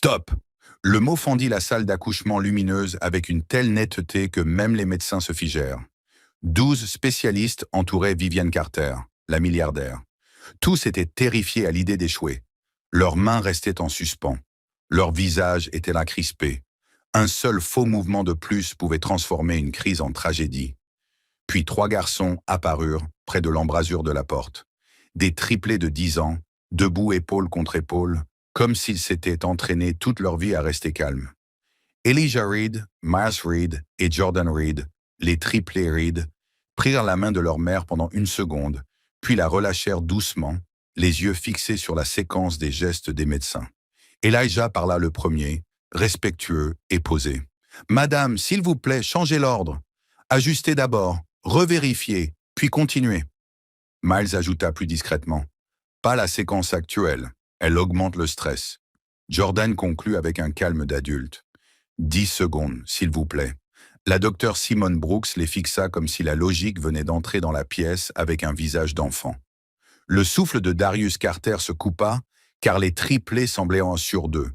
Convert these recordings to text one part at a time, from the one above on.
Stop! Le mot fendit la salle d'accouchement lumineuse avec une telle netteté que même les médecins se figèrent. 12 spécialistes entouraient Vivienne Carter, la milliardaire. Tous étaient terrifiés à l'idée d'échouer. Leurs mains restaient en suspens. Leurs visages étaient là crispés. Un seul faux mouvement de plus pouvait transformer une crise en tragédie. Puis 3 garçons apparurent près de l'embrasure de la porte. Des triplés de 10 ans, debout épaule contre épaule, comme s'ils s'étaient entraînés toute leur vie à rester calmes. Elijah Reed, Miles Reed et Jordan Reed, les triplés Reed, prirent la main de leur mère pendant 1 seconde, puis la relâchèrent doucement, les yeux fixés sur la séquence des gestes des médecins. Elijah parla le premier, respectueux et posé. « Madame, s'il vous plaît, changez l'ordre. Ajustez d'abord, revérifiez, puis continuez. » Miles ajouta plus discrètement. « Pas la séquence actuelle. Elle augmente le stress. » Jordan conclut avec un calme d'adulte. « 10 secondes, s'il vous plaît. » La docteure Simone Brooks les fixa comme si la logique venait d'entrer dans la pièce avec un visage d'enfant. Le souffle de Darius Carter se coupa, car les triplés semblaient en sur-deux,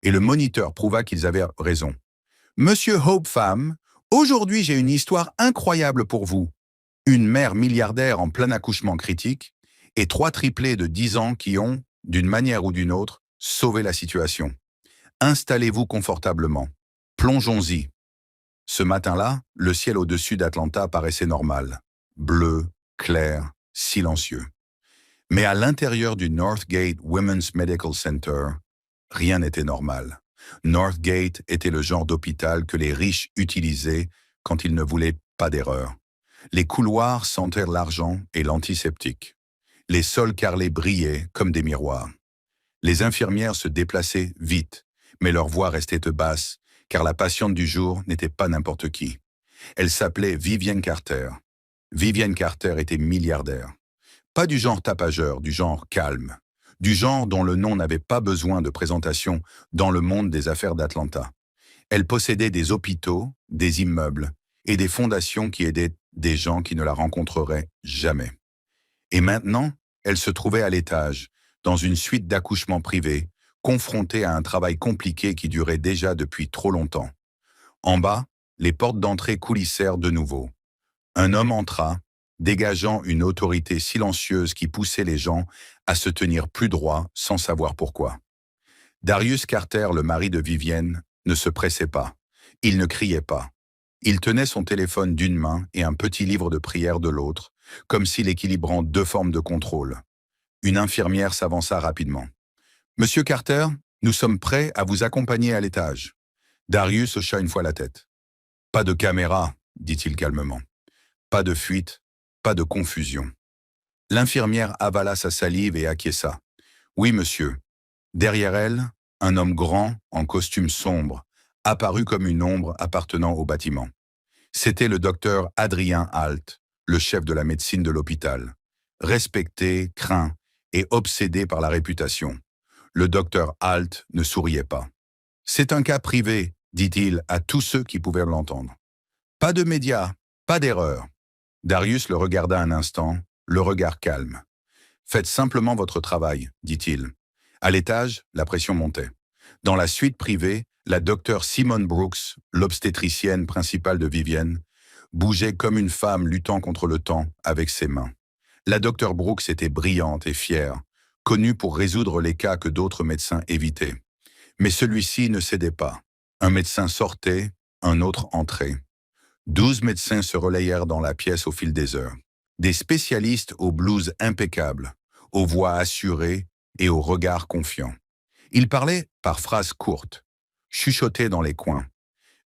et le moniteur prouva qu'ils avaient raison. « Monsieur Hopefam, aujourd'hui j'ai une histoire incroyable pour vous. Une mère milliardaire en plein accouchement critique, et 3 triplés de 10 ans qui ont, d'une manière ou d'une autre, sauvé la situation. Installez-vous confortablement. Plongeons-y. » Ce matin-là, le ciel au-dessus d'Atlanta paraissait normal. Bleu, clair, silencieux. Mais à l'intérieur du Northgate Women's Medical Center, rien n'était normal. Northgate était le genre d'hôpital que les riches utilisaient quand ils ne voulaient pas d'erreur. Les couloirs sentaient l'argent et l'antiseptique. Les sols carrelés brillaient comme des miroirs. Les infirmières se déplaçaient vite, mais leur voix restait basse, car la patiente du jour n'était pas n'importe qui. Elle s'appelait Vivienne Carter. Vivienne Carter était milliardaire. Pas du genre tapageur, du genre calme. Du genre dont le nom n'avait pas besoin de présentation dans le monde des affaires d'Atlanta. Elle possédait des hôpitaux, des immeubles et des fondations qui aidaient des gens qui ne la rencontreraient jamais. Et maintenant, elle se trouvait à l'étage, dans une suite d'accouchements privés, confrontée à un travail compliqué qui durait déjà depuis trop longtemps. En bas, les portes d'entrée coulissèrent de nouveau. Un homme entra, dégageant une autorité silencieuse qui poussait les gens à se tenir plus droit sans savoir pourquoi. Darius Carter, le mari de Vivienne, ne se pressait pas. Il ne criait pas. Il tenait son téléphone d'une main et un petit livre de prière de l'autre, comme s'il équilibrant 2 formes de contrôle. Une infirmière s'avança rapidement. « Monsieur Carter, nous sommes prêts à vous accompagner à l'étage. » Darius hocha une fois la tête. « Pas de caméra, » dit-il calmement. « Pas de fuite, pas de confusion. » L'infirmière avala sa salive et acquiesça. « Oui, monsieur. » Derrière elle, un homme grand, en costume sombre, apparut comme une ombre appartenant au bâtiment. C'était le docteur Adrien Halt, le chef de la médecine de l'hôpital. Respecté, craint et obsédé par la réputation. Le docteur Halt ne souriait pas. « C'est un cas privé, » dit-il à tous ceux qui pouvaient l'entendre. « Pas de médias, pas d'erreur. » Darius le regarda un instant, le regard calme. « Faites simplement votre travail, » dit-il. À l'étage, la pression montait. Dans la suite privée, la docteure Simone Brooks, l'obstétricienne principale de Vivienne, bougeait comme une femme luttant contre le temps avec ses mains. La docteure Brooks était brillante et fière, connue pour résoudre les cas que d'autres médecins évitaient. Mais celui-ci ne cédait pas. Un médecin sortait, un autre entrait. 12 médecins se relayèrent dans la pièce au fil des heures. Des spécialistes aux blouses impeccables, aux voix assurées et aux regards confiants. Ils parlaient par phrases courtes, chuchotaient dans les coins,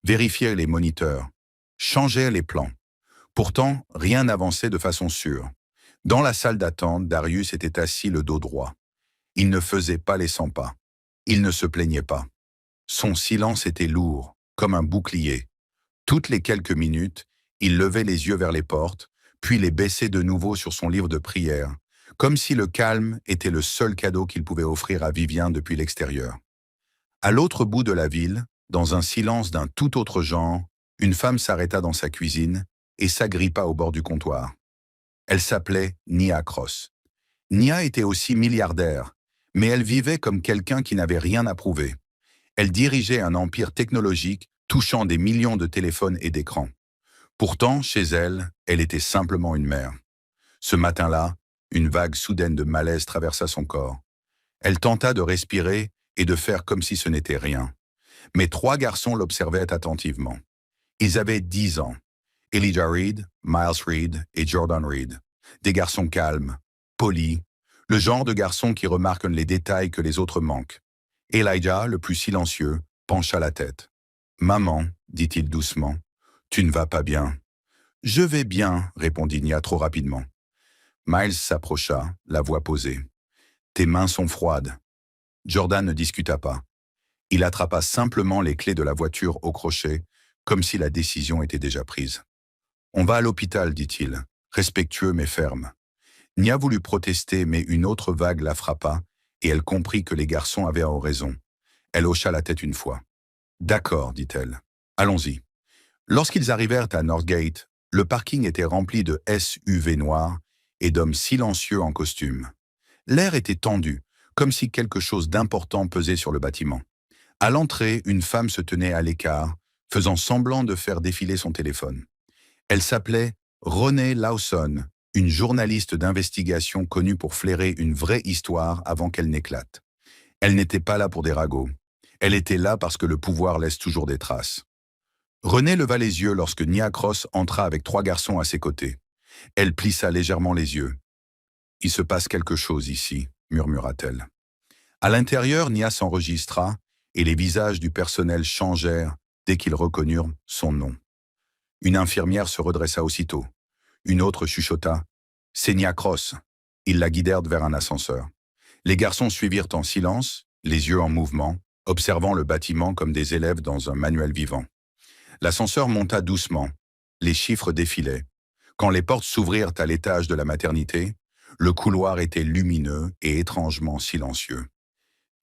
vérifiaient les moniteurs, changeaient les plans. Pourtant, rien n'avançait de façon sûre. Dans la salle d'attente, Darius était assis le dos droit. Il ne faisait pas les 100 pas. Il ne se plaignait pas. Son silence était lourd, comme un bouclier. Toutes les quelques minutes, il levait les yeux vers les portes, puis les baissait de nouveau sur son livre de prière, comme si le calme était le seul cadeau qu'il pouvait offrir à Vivienne depuis l'extérieur. À l'autre bout de la ville, dans un silence d'un tout autre genre, une femme s'arrêta dans sa cuisine et s'agrippa au bord du comptoir. Elle s'appelait Nia Cross. Nia était aussi milliardaire, mais elle vivait comme quelqu'un qui n'avait rien à prouver. Elle dirigeait un empire technologique touchant des millions de téléphones et d'écrans. Pourtant, chez elle, elle était simplement une mère. Ce matin-là, une vague soudaine de malaise traversa son corps. Elle tenta de respirer et de faire comme si ce n'était rien. Mais 3 garçons l'observaient attentivement. Ils avaient 10 ans. Elijah Reed, Miles Reed et Jordan Reed. Des garçons calmes, polis, le genre de garçons qui remarquent les détails que les autres manquent. Elijah, le plus silencieux, pencha la tête. « Maman, dit-il doucement, tu ne vas pas bien. »« Je vais bien, répondit Nia trop rapidement. Miles s'approcha, la voix posée. « Tes mains sont froides. » Jordan ne discuta pas. Il attrapa simplement les clés de la voiture au crochet, comme si la décision était déjà prise. « On va à l'hôpital, dit-il, respectueux mais ferme. » Nia voulut protester, mais une autre vague la frappa, et elle comprit que les garçons avaient raison. Elle hocha la tête une fois. « D'accord, dit-elle. Allons-y. » Lorsqu'ils arrivèrent à Northgate, le parking était rempli de SUV noirs et d'hommes silencieux en costume. L'air était tendu, comme si quelque chose d'important pesait sur le bâtiment. À l'entrée, une femme se tenait à l'écart, faisant semblant de faire défiler son téléphone. Elle s'appelait Renée Lawson, une journaliste d'investigation connue pour flairer une vraie histoire avant qu'elle n'éclate. Elle n'était pas là pour des ragots. Elle était là parce que le pouvoir laisse toujours des traces. Renée leva les yeux lorsque Nia Cross entra avec 3 garçons à ses côtés. Elle plissa légèrement les yeux. « Il se passe quelque chose ici, » murmura-t-elle. À l'intérieur, Nia s'enregistra et les visages du personnel changèrent dès qu'ils reconnurent son nom. Une infirmière se redressa aussitôt. Une autre chuchota « C'est Nia Cross ». Ils la guidèrent vers un ascenseur. Les garçons suivirent en silence, les yeux en mouvement, observant le bâtiment comme des élèves dans un manuel vivant. L'ascenseur monta doucement. Les chiffres défilaient. Quand les portes s'ouvrirent à l'étage de la maternité, le couloir était lumineux et étrangement silencieux.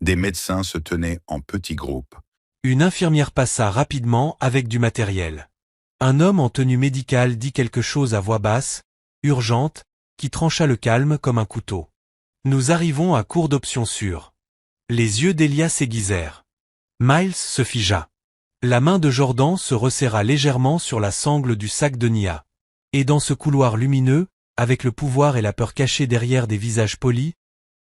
Des médecins se tenaient en petits groupes. Une infirmière passa rapidement avec du matériel. Un homme en tenue médicale dit quelque chose à voix basse, urgente, qui trancha le calme comme un couteau. Nous arrivons à court d'options sûres. Les yeux d'Elia s'aiguisèrent. Miles se figea. La main de Jordan se resserra légèrement sur la sangle du sac de Nia. Et dans ce couloir lumineux, avec le pouvoir et la peur cachés derrière des visages polis,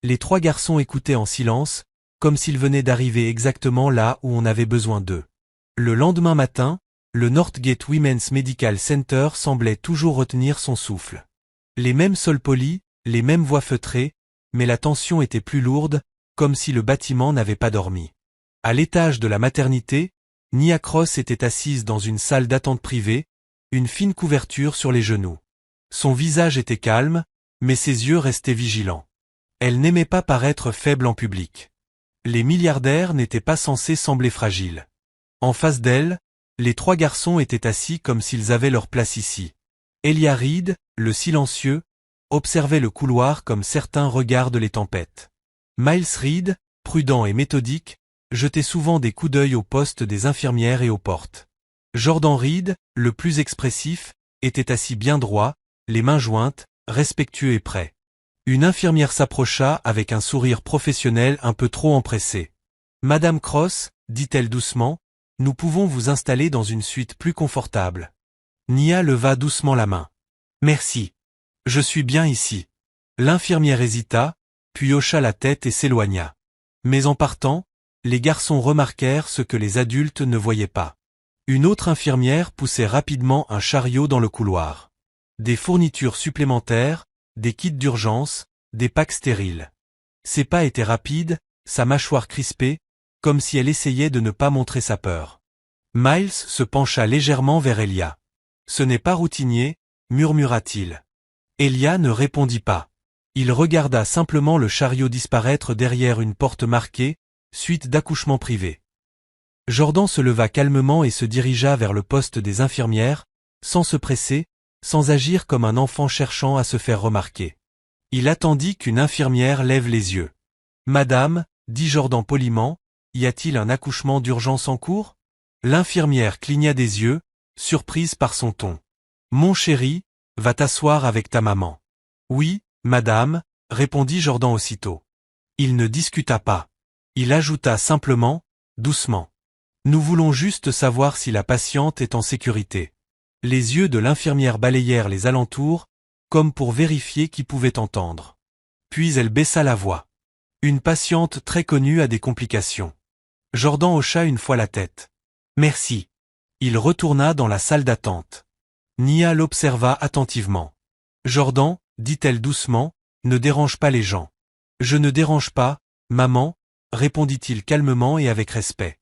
les 3 garçons écoutaient en silence, comme s'ils venaient d'arriver exactement là où on avait besoin d'eux. Le lendemain matin, le Northgate Women's Medical Center semblait toujours retenir son souffle. Les mêmes sols polis, les mêmes voix feutrées, mais la tension était plus lourde, comme si le bâtiment n'avait pas dormi. À l'étage de la maternité, Nia Cross était assise dans une salle d'attente privée, une fine couverture sur les genoux. Son visage était calme, mais ses yeux restaient vigilants. Elle n'aimait pas paraître faible en public. Les milliardaires n'étaient pas censés sembler fragiles. En face d'elle, les 3 garçons étaient assis comme s'ils avaient leur place ici. Elijah Reed, le silencieux, observait le couloir comme certains regardent les tempêtes. Miles Reed, prudent et méthodique, jetait souvent des coups d'œil au poste des infirmières et aux portes. Jordan Reed, le plus expressif, était assis bien droit, les mains jointes, respectueux et prêt. Une infirmière s'approcha avec un sourire professionnel un peu trop empressé. « Madame Cross, dit-elle doucement, nous pouvons vous installer dans une suite plus confortable. » Nia leva doucement la main. « Merci. Je suis bien ici. » L'infirmière hésita, puis hocha la tête et s'éloigna. Mais en partant, les garçons remarquèrent ce que les adultes ne voyaient pas. Une autre infirmière poussait rapidement un chariot dans le couloir. Des fournitures supplémentaires, des kits d'urgence, des packs stériles. Ses pas étaient rapides, sa mâchoire crispée, comme si elle essayait de ne pas montrer sa peur. Miles se pencha légèrement vers Elia. « Ce n'est pas routinier, » murmura-t-il. Elia ne répondit pas. Il regarda simplement le chariot disparaître derrière une porte marquée « Suite d'accouchement privé ». Jordan se leva calmement et se dirigea vers le poste des infirmières, sans se presser, sans agir comme un enfant cherchant à se faire remarquer. Il attendit qu'une infirmière lève les yeux. « Madame, » dit Jordan poliment, « y a-t-il un accouchement d'urgence en cours ?» L'infirmière cligna des yeux, surprise par son ton. « Mon chéri, va t'asseoir avec ta maman. »« Oui, madame, » répondit Jordan aussitôt. Il ne discuta pas. Il ajouta simplement, doucement. Nous voulons juste savoir si la patiente est en sécurité. Les yeux de l'infirmière balayèrent les alentours, comme pour vérifier qui pouvait entendre. Puis elle baissa la voix. Une patiente très connue a des complications. Jordan hocha une fois la tête. Merci. Il retourna dans la salle d'attente. Nia l'observa attentivement. Jordan, dit-elle doucement, ne dérange pas les gens. Je ne dérange pas, maman, répondit-il calmement et avec respect.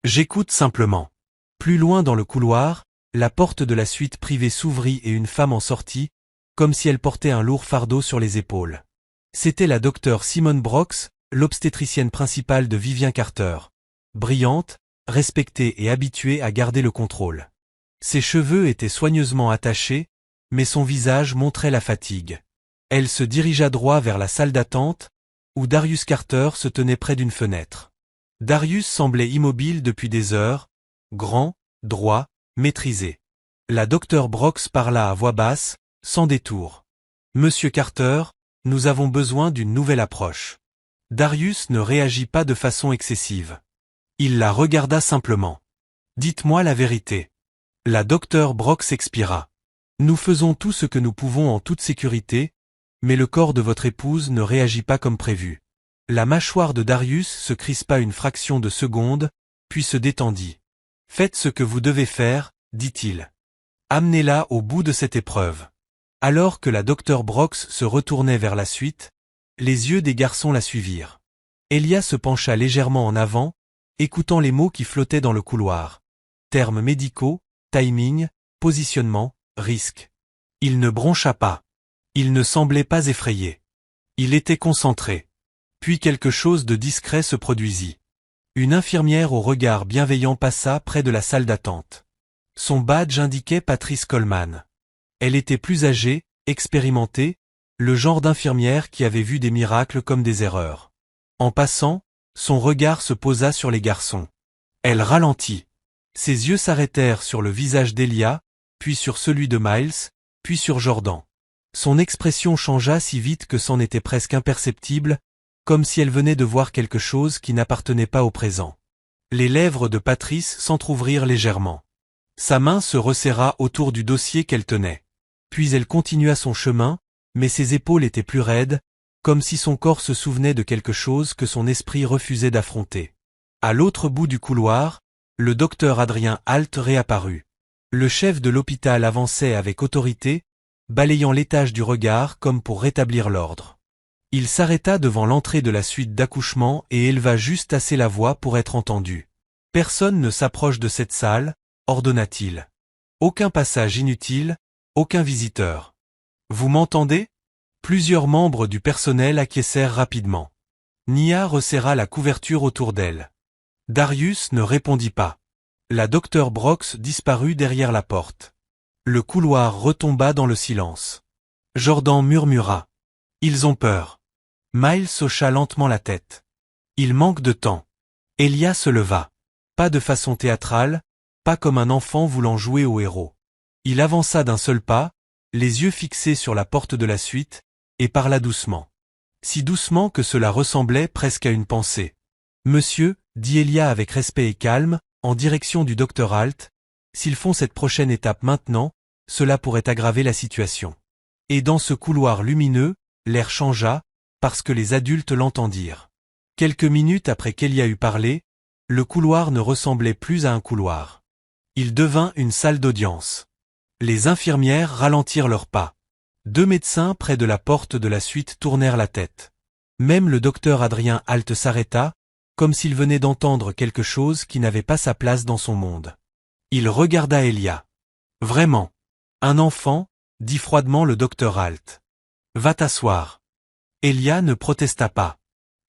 J'écoute simplement. Plus loin dans le couloir, la porte de la suite privée s'ouvrit et une femme en sortit, comme si elle portait un lourd fardeau sur les épaules. C'était la docteure Simone Brox, l'obstétricienne principale de Vivien Carter. Brillante, respectée et habituée à garder le contrôle. Ses cheveux étaient soigneusement attachés, mais son visage montrait la fatigue. Elle se dirigea droit vers la salle d'attente, où Darius Carter se tenait près d'une fenêtre. Darius semblait immobile depuis des heures, grand, droit, maîtrisé. La docteure Brox parla à voix basse, sans détour. « Monsieur Carter, nous avons besoin d'une nouvelle approche. » Darius ne réagit pas de façon excessive. Il la regarda simplement. « Dites-moi la vérité. » La docteure Brox expira. « Nous faisons tout ce que nous pouvons en toute sécurité, mais le corps de votre épouse ne réagit pas comme prévu. » La mâchoire de Darius se crispa une fraction de seconde, puis se détendit. « Faites ce que vous devez faire, dit-il. Amenez-la au bout de cette épreuve. » Alors que la docteure Brox se retournait vers la suite, les yeux des garçons la suivirent. Elia se pencha légèrement en avant, écoutant les mots qui flottaient dans le couloir. Termes médicaux, timing, positionnement, risque. Il ne broncha pas. Il ne semblait pas effrayé. Il était concentré. Puis quelque chose de discret se produisit. Une infirmière au regard bienveillant passa près de la salle d'attente. Son badge indiquait Patrice Coleman. Elle était plus âgée, expérimentée, le genre d'infirmière qui avait vu des miracles comme des erreurs. En passant, son regard se posa sur les garçons. Elle ralentit. Ses yeux s'arrêtèrent sur le visage d'Elia, puis sur celui de Miles, puis sur Jordan. Son expression changea si vite que c'en était presque imperceptible, comme si elle venait de voir quelque chose qui n'appartenait pas au présent. Les lèvres de Patrice s'entr'ouvrirent légèrement. Sa main se resserra autour du dossier qu'elle tenait. Puis elle continua son chemin, mais ses épaules étaient plus raides, comme si son corps se souvenait de quelque chose que son esprit refusait d'affronter. À l'autre bout du couloir, le docteur Adrien Halt réapparut. Le chef de l'hôpital avançait avec autorité, balayant l'étage du regard comme pour rétablir l'ordre. Il s'arrêta devant l'entrée de la suite d'accouchement et éleva juste assez la voix pour être entendu. « Personne ne s'approche de cette salle, » ordonna-t-il. « Aucun passage inutile, aucun visiteur. Vous m'entendez ?» Plusieurs membres du personnel acquiescèrent rapidement. Nia resserra la couverture autour d'elle. Darius ne répondit pas. La docteure Brox disparut derrière la porte. Le couloir retomba dans le silence. Jordan murmura. « Ils ont peur. » Miles hocha lentement la tête. « Il manque de temps. » Elia se leva. Pas de façon théâtrale, pas comme un enfant voulant jouer au héros. Il avança d'un seul pas, les yeux fixés sur la porte de la suite, et parla doucement. Si doucement que cela ressemblait presque à une pensée. « Monsieur, dit Elia avec respect et calme, en direction du docteur Halt, s'ils font cette prochaine étape maintenant, cela pourrait aggraver la situation. » Et dans ce couloir lumineux, l'air changea, parce que les adultes l'entendirent. Quelques minutes après qu'Elia eut parlé, le couloir ne ressemblait plus à un couloir. Il devint une salle d'audience. Les infirmières ralentirent leurs pas. 2 médecins près de la porte de la suite tournèrent la tête. Même le docteur Adrien Halt s'arrêta, comme s'il venait d'entendre quelque chose qui n'avait pas sa place dans son monde. Il regarda Elia. « Vraiment. Un enfant, dit froidement le docteur Halt. Va t'asseoir. » Elia ne protesta pas.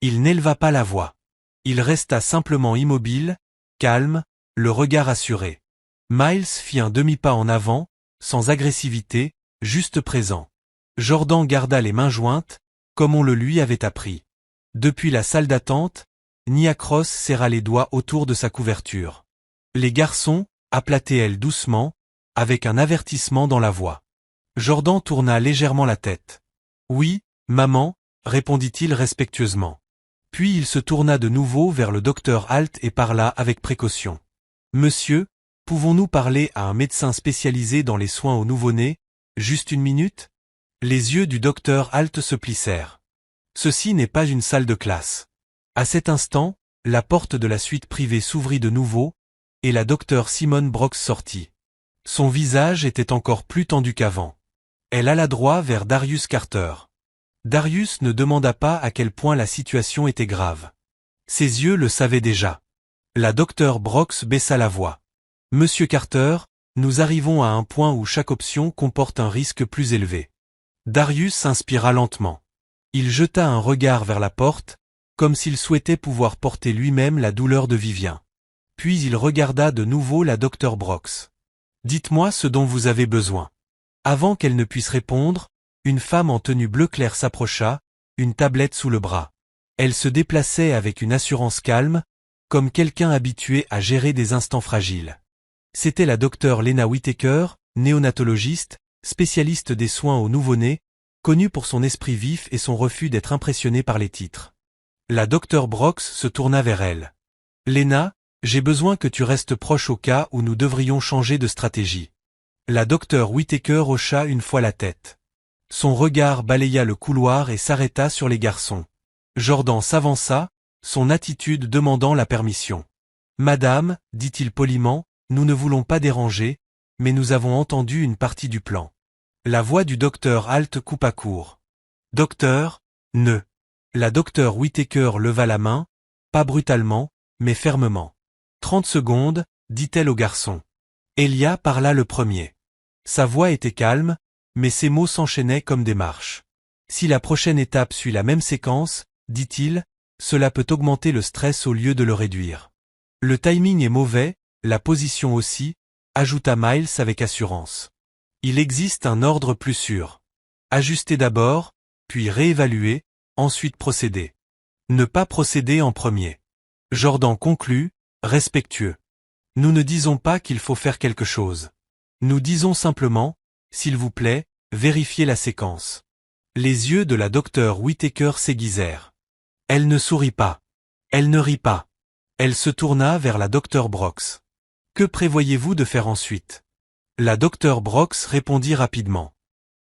Il n'éleva pas la voix. Il resta simplement immobile, calme, le regard assuré. Miles fit un demi-pas en avant, sans agressivité, juste présent. Jordan garda les mains jointes, comme on le lui avait appris. Depuis la salle d'attente, Nia Cross serra les doigts autour de sa couverture. Les garçons, aplatait-elle doucement, avec un avertissement dans la voix. Jordan tourna légèrement la tête. « Oui, maman, répondit-il respectueusement. Puis il se tourna de nouveau vers le docteur Alt et parla avec précaution. « Monsieur, pouvons-nous parler à un médecin spécialisé dans les soins aux nouveau-nés, juste une minute ?» Les yeux du docteur Alt se plissèrent. Ceci n'est pas une salle de classe. À cet instant, la porte de la suite privée s'ouvrit de nouveau, et la docteure Simone Brox sortit. Son visage était encore plus tendu qu'avant. Elle alla droit vers Darius Carter. Darius ne demanda pas à quel point la situation était grave. Ses yeux le savaient déjà. La docteure Brox baissa la voix. « Monsieur Carter, nous arrivons à un point où chaque option comporte un risque plus élevé. » Darius inspira lentement. Il jeta un regard vers la porte, comme s'il souhaitait pouvoir porter lui-même la douleur de Vivien. Puis il regarda de nouveau la docteure Brox. « Dites-moi ce dont vous avez besoin. » Avant qu'elle ne puisse répondre, une femme en tenue bleu clair s'approcha, une tablette sous le bras. Elle se déplaçait avec une assurance calme, comme quelqu'un habitué à gérer des instants fragiles. C'était la docteure Lena Whittaker, néonatologiste, spécialiste des soins aux nouveau-nés, connue pour son esprit vif et son refus d'être impressionnée par les titres. La docteure Brox se tourna vers elle. « Lena, j'ai besoin que tu restes proche au cas où nous devrions changer de stratégie. » La docteure Whittaker hocha une fois la tête. Son regard balaya le couloir et s'arrêta sur les garçons. Jordan s'avança, son attitude demandant la permission. « Madame, dit-il poliment, nous ne voulons pas déranger, mais nous avons entendu une partie du plan. » La voix du docteur Alt coupa court. « Docteur, ne. » La docteure Whittaker leva la main, pas brutalement, mais fermement. « 30 secondes, dit-elle au garçon. » Elia parla le premier. Sa voix était calme, mais ses mots s'enchaînaient comme des marches. « Si la prochaine étape suit la même séquence, dit-il, cela peut augmenter le stress au lieu de le réduire. Le timing est mauvais, la position aussi, ajouta Miles avec assurance. Il existe un ordre plus sûr. Ajuster d'abord, puis réévaluer, ensuite procéder. Ne pas procéder en premier. Jordan conclut, respectueux. Nous ne disons pas qu'il faut faire quelque chose. Nous disons simplement, s'il vous plaît, vérifiez la séquence. Les yeux de la docteure Whittaker s'aiguisèrent. Elle ne sourit pas. Elle ne rit pas. Elle se tourna vers la docteure Brox. Que prévoyez-vous de faire ensuite? La docteure Brox répondit rapidement.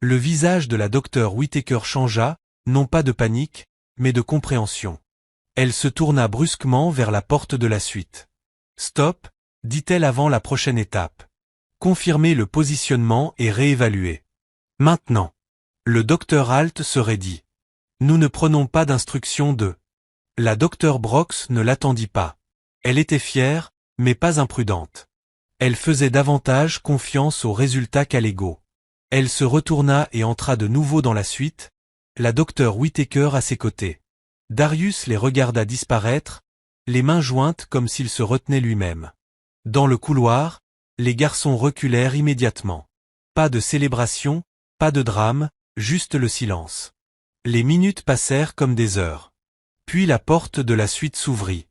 Le visage de la docteure Whittaker changea, non pas de panique, mais de compréhension. Elle se tourna brusquement vers la porte de la suite. Stop, dit-elle avant la prochaine étape. Confirmer le positionnement et réévaluer. Maintenant. Le docteur Alt se raidit. Nous ne prenons pas d'instructions de. La docteure Brox ne l'attendit pas. Elle était fière, mais pas imprudente. Elle faisait davantage confiance aux résultats qu'à l'ego. Elle se retourna et entra de nouveau dans la suite, la docteure Whittaker à ses côtés. Darius les regarda disparaître, les mains jointes comme s'il se retenait lui-même. Dans le couloir, les garçons reculèrent immédiatement. Pas de célébration, pas de drame, juste le silence. Les minutes passèrent comme des heures. Puis la porte de la suite s'ouvrit.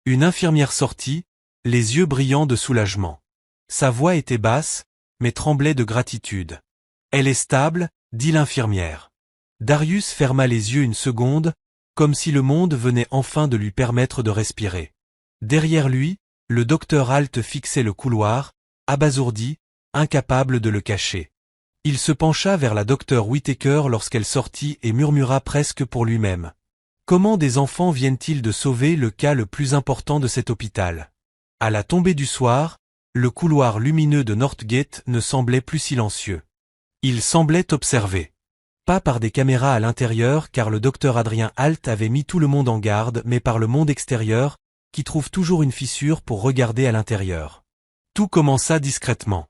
Une infirmière sortit, les yeux brillants de soulagement. Sa voix était basse, mais tremblait de gratitude. « Elle est stable, » dit l'infirmière. Darius ferma les yeux une seconde, comme si le monde venait enfin de lui permettre de respirer. Derrière lui, le docteur Alt fixait le couloir, abasourdi, incapable de le cacher. Il se pencha vers la docteure Whittaker lorsqu'elle sortit et murmura presque pour lui-même. Comment des enfants viennent-ils de sauver le cas le plus important de cet hôpital? À la tombée du soir, le couloir lumineux de Northgate ne semblait plus silencieux. Il semblait observé. Pas par des caméras à l'intérieur car le docteur Adrien Alt avait mis tout le monde en garde, mais par le monde extérieur, qui trouve toujours une fissure pour regarder à l'intérieur. Tout commença discrètement.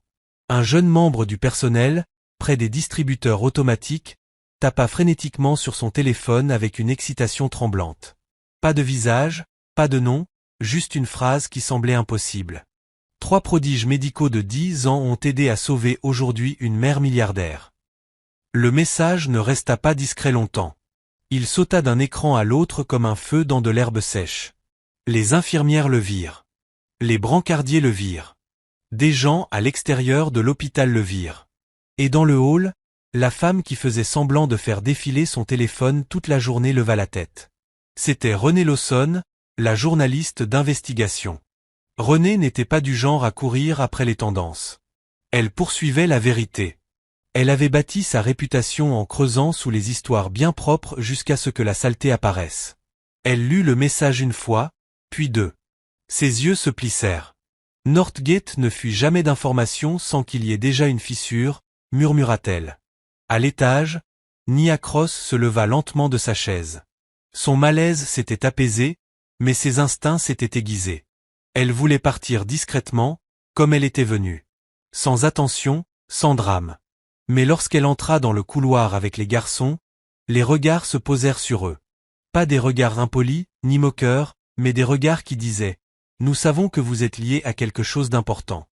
Un jeune membre du personnel, près des distributeurs automatiques, tapa frénétiquement sur son téléphone avec une excitation tremblante. Pas de visage, pas de nom, juste une phrase qui semblait impossible. 3 prodiges médicaux de 10 ans ont aidé à sauver aujourd'hui une mère milliardaire. Le message ne resta pas discret longtemps. Il sauta d'un écran à l'autre comme un feu dans de l'herbe sèche. Les infirmières le virent. Les brancardiers le virent. Des gens à l'extérieur de l'hôpital le virent. Et dans le hall, la femme qui faisait semblant de faire défiler son téléphone toute la journée leva la tête. C'était Renée Lawson, la journaliste d'investigation. Renée n'était pas du genre à courir après les tendances. Elle poursuivait la vérité. Elle avait bâti sa réputation en creusant sous les histoires bien propres jusqu'à ce que la saleté apparaisse. Elle lut le message une fois, puis deux. Ses yeux se plissèrent. Northgate ne fuit jamais d'informations sans qu'il y ait déjà une fissure, murmura-t-elle. À l'étage, Nia Cross se leva lentement de sa chaise. Son malaise s'était apaisé, mais ses instincts s'étaient aiguisés. Elle voulait partir discrètement, comme elle était venue. Sans attention, sans drame. Mais lorsqu'elle entra dans le couloir avec les garçons, les regards se posèrent sur eux. Pas des regards impolis, ni moqueurs, mais des regards qui disaient « Nous savons que vous êtes liés à quelque chose d'important ».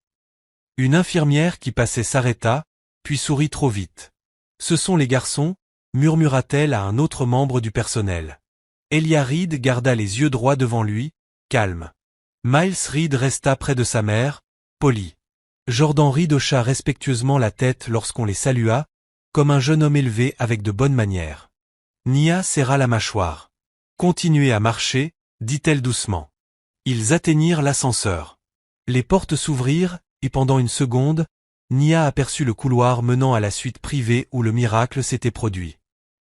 Une infirmière qui passait s'arrêta, puis sourit trop vite. « Ce sont les garçons », murmura-t-elle à un autre membre du personnel. Elia Reed garda les yeux droits devant lui, calme. Miles Reed resta près de sa mère, poli. Jordan Reed hocha respectueusement la tête lorsqu'on les salua, comme un jeune homme élevé avec de bonnes manières. Nia serra la mâchoire. « Continuez à marcher », dit-elle doucement. Ils atteignirent l'ascenseur. Les portes s'ouvrirent, et pendant une seconde, Nia aperçut le couloir menant à la suite privée où le miracle s'était produit.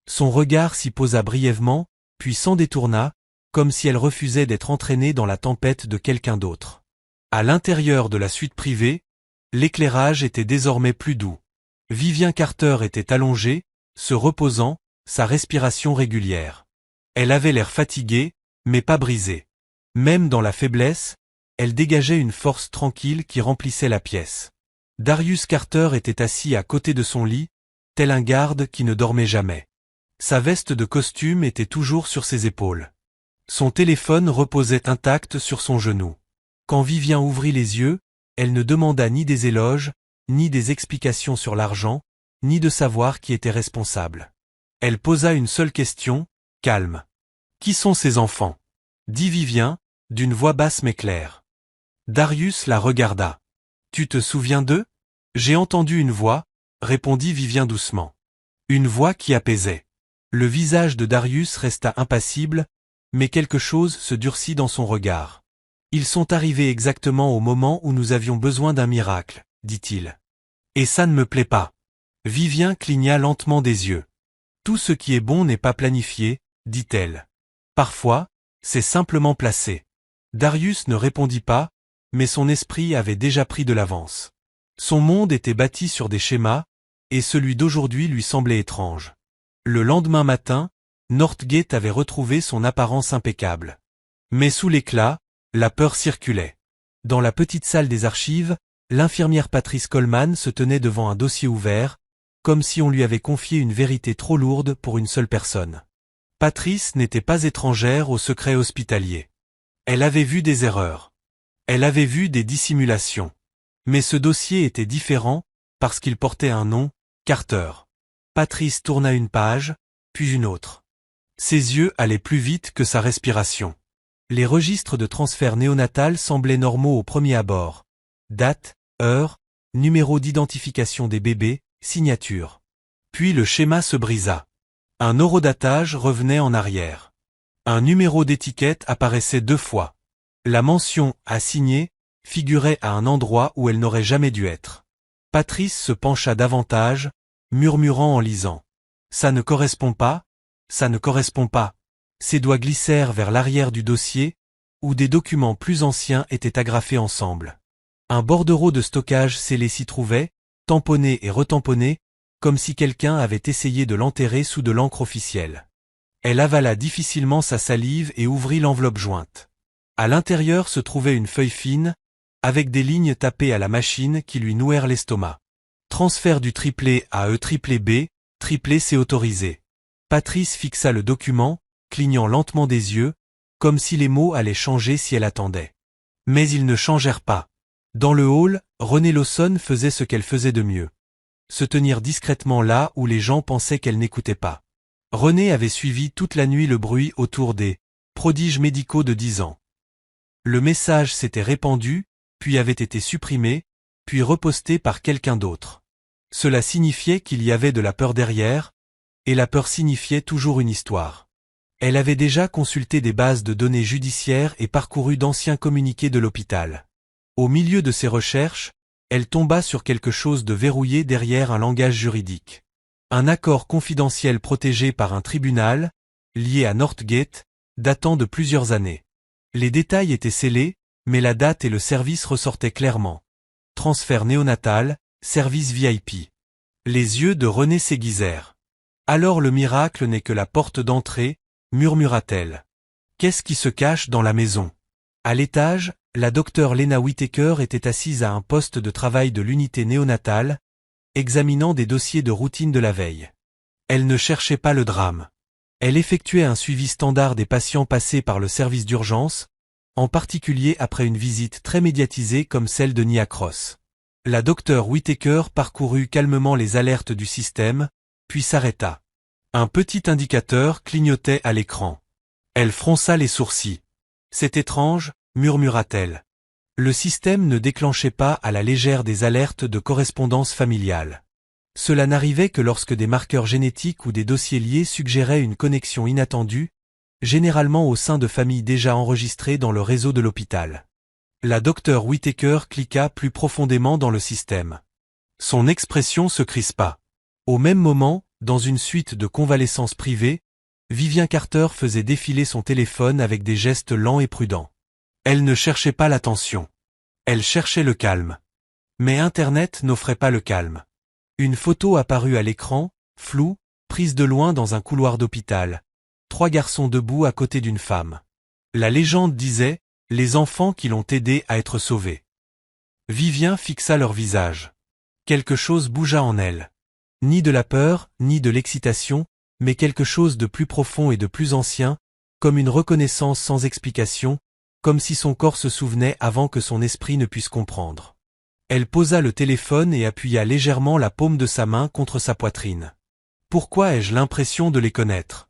Son regard s'y posa brièvement, puis s'en détourna, comme si elle refusait d'être entraînée dans la tempête de quelqu'un d'autre. À l'intérieur de la suite privée, l'éclairage était désormais plus doux. Vivian Carter était allongée, se reposant, sa respiration régulière. Elle avait l'air fatiguée, mais pas brisée. Même dans la faiblesse, elle dégageait une force tranquille qui remplissait la pièce. Darius Carter était assis à côté de son lit, tel un garde qui ne dormait jamais. Sa veste de costume était toujours sur ses épaules. Son téléphone reposait intact sur son genou. Quand Vivian ouvrit les yeux, elle ne demanda ni des éloges, ni des explications sur l'argent, ni de savoir qui était responsable. Elle posa une seule question, calme. « Qui sont ces enfants ?» dit Vivian, d'une voix basse mais claire. Darius la regarda. « Tu te souviens d'eux ?» J'ai entendu une voix, répondit Vivian doucement. Une voix qui apaisait. Le visage de Darius resta impassible, mais quelque chose se durcit dans son regard. « Ils sont arrivés exactement au moment où nous avions besoin d'un miracle, » dit-il. « Et ça ne me plaît pas. » Vivian cligna lentement des yeux. « Tout ce qui est bon n'est pas planifié, » dit-elle. « Parfois, c'est simplement placé. » Darius ne répondit pas, mais son esprit avait déjà pris de l'avance. Son monde était bâti sur des schémas, et celui d'aujourd'hui lui semblait étrange. Le lendemain matin, Northgate avait retrouvé son apparence impeccable. Mais sous l'éclat, la peur circulait. Dans la petite salle des archives, l'infirmière Patrice Coleman se tenait devant un dossier ouvert, comme si on lui avait confié une vérité trop lourde pour une seule personne. Patrice n'était pas étrangère au secret hospitalier. Elle avait vu des erreurs. Elle avait vu des dissimulations. Mais ce dossier était différent, parce qu'il portait un nom, Carter. Patrice tourna une page, puis une autre. Ses yeux allaient plus vite que sa respiration. Les registres de transfert néonatal semblaient normaux au premier abord. Date, heure, numéro d'identification des bébés, signature. Puis le schéma se brisa. Un horodatage revenait en arrière. Un numéro d'étiquette apparaissait 2 fois. La mention « à signer » figurait à un endroit où elle n'aurait jamais dû être. Patrice se pencha davantage, murmurant en lisant. « Ça ne correspond pas, ça ne correspond pas. » Ses doigts glissèrent vers l'arrière du dossier, où des documents plus anciens étaient agrafés ensemble. Un bordereau de stockage scellé s'y trouvait, tamponné et retamponné, comme si quelqu'un avait essayé de l'enterrer sous de l'encre officielle. Elle avala difficilement sa salive et ouvrit l'enveloppe jointe. À l'intérieur se trouvait une feuille fine, avec des lignes tapées à la machine qui lui nouèrent l'estomac. Transfert du triplé à triplé B, triplé C autorisé. Patrice fixa le document, clignant lentement des yeux, comme si les mots allaient changer si elle attendait. Mais ils ne changèrent pas. Dans le hall, Renée Lawson faisait ce qu'elle faisait de mieux. Se tenir discrètement là où les gens pensaient qu'elle n'écoutait pas. Renée avait suivi toute la nuit le bruit autour des prodiges médicaux de 10 ans. Le message s'était répandu, puis avait été supprimé, puis reposté par quelqu'un d'autre. Cela signifiait qu'il y avait de la peur derrière, et la peur signifiait toujours une histoire. Elle avait déjà consulté des bases de données judiciaires et parcouru d'anciens communiqués de l'hôpital. Au milieu de ses recherches, elle tomba sur quelque chose de verrouillé derrière un langage juridique. Un accord confidentiel protégé par un tribunal, lié à Northgate, datant de plusieurs années. Les détails étaient scellés, mais la date et le service ressortaient clairement. Transfert néonatal, service VIP. Les yeux de René s'aiguisèrent. Alors le miracle n'est que la porte d'entrée, murmura-t-elle. Qu'est-ce qui se cache dans la maison? À l'étage, la docteure Lena Whittaker était assise à un poste de travail de l'unité néonatale, examinant des dossiers de routine de la veille. Elle ne cherchait pas le drame. Elle effectuait un suivi standard des patients passés par le service d'urgence, en particulier après une visite très médiatisée comme celle de Nia Cross. La docteure Whittaker parcourut calmement les alertes du système, puis s'arrêta. Un petit indicateur clignotait à l'écran. Elle fronça les sourcils. C'est étrange, murmura-t-elle. Le système ne déclenchait pas à la légère des alertes de correspondance familiale. Cela n'arrivait que lorsque des marqueurs génétiques ou des dossiers liés suggéraient une connexion inattendue, généralement au sein de familles déjà enregistrées dans le réseau de l'hôpital. La docteure Whittaker cliqua plus profondément dans le système. Son expression se crispa. Au même moment, dans une suite de convalescence privée, Vivian Carter faisait défiler son téléphone avec des gestes lents et prudents. Elle ne cherchait pas l'attention. Elle cherchait le calme. Mais Internet n'offrait pas le calme. Une photo apparut à l'écran, floue, prise de loin dans un couloir d'hôpital. 3 garçons debout à côté d'une femme. La légende disait, les enfants qui l'ont aidé à être sauvés. Vivian fixa leur visage. Quelque chose bougea en elle. Ni de la peur, ni de l'excitation, mais quelque chose de plus profond et de plus ancien, comme une reconnaissance sans explication, comme si son corps se souvenait avant que son esprit ne puisse comprendre. Elle posa le téléphone et appuya légèrement la paume de sa main contre sa poitrine. « Pourquoi ai-je l'impression de les connaître ?»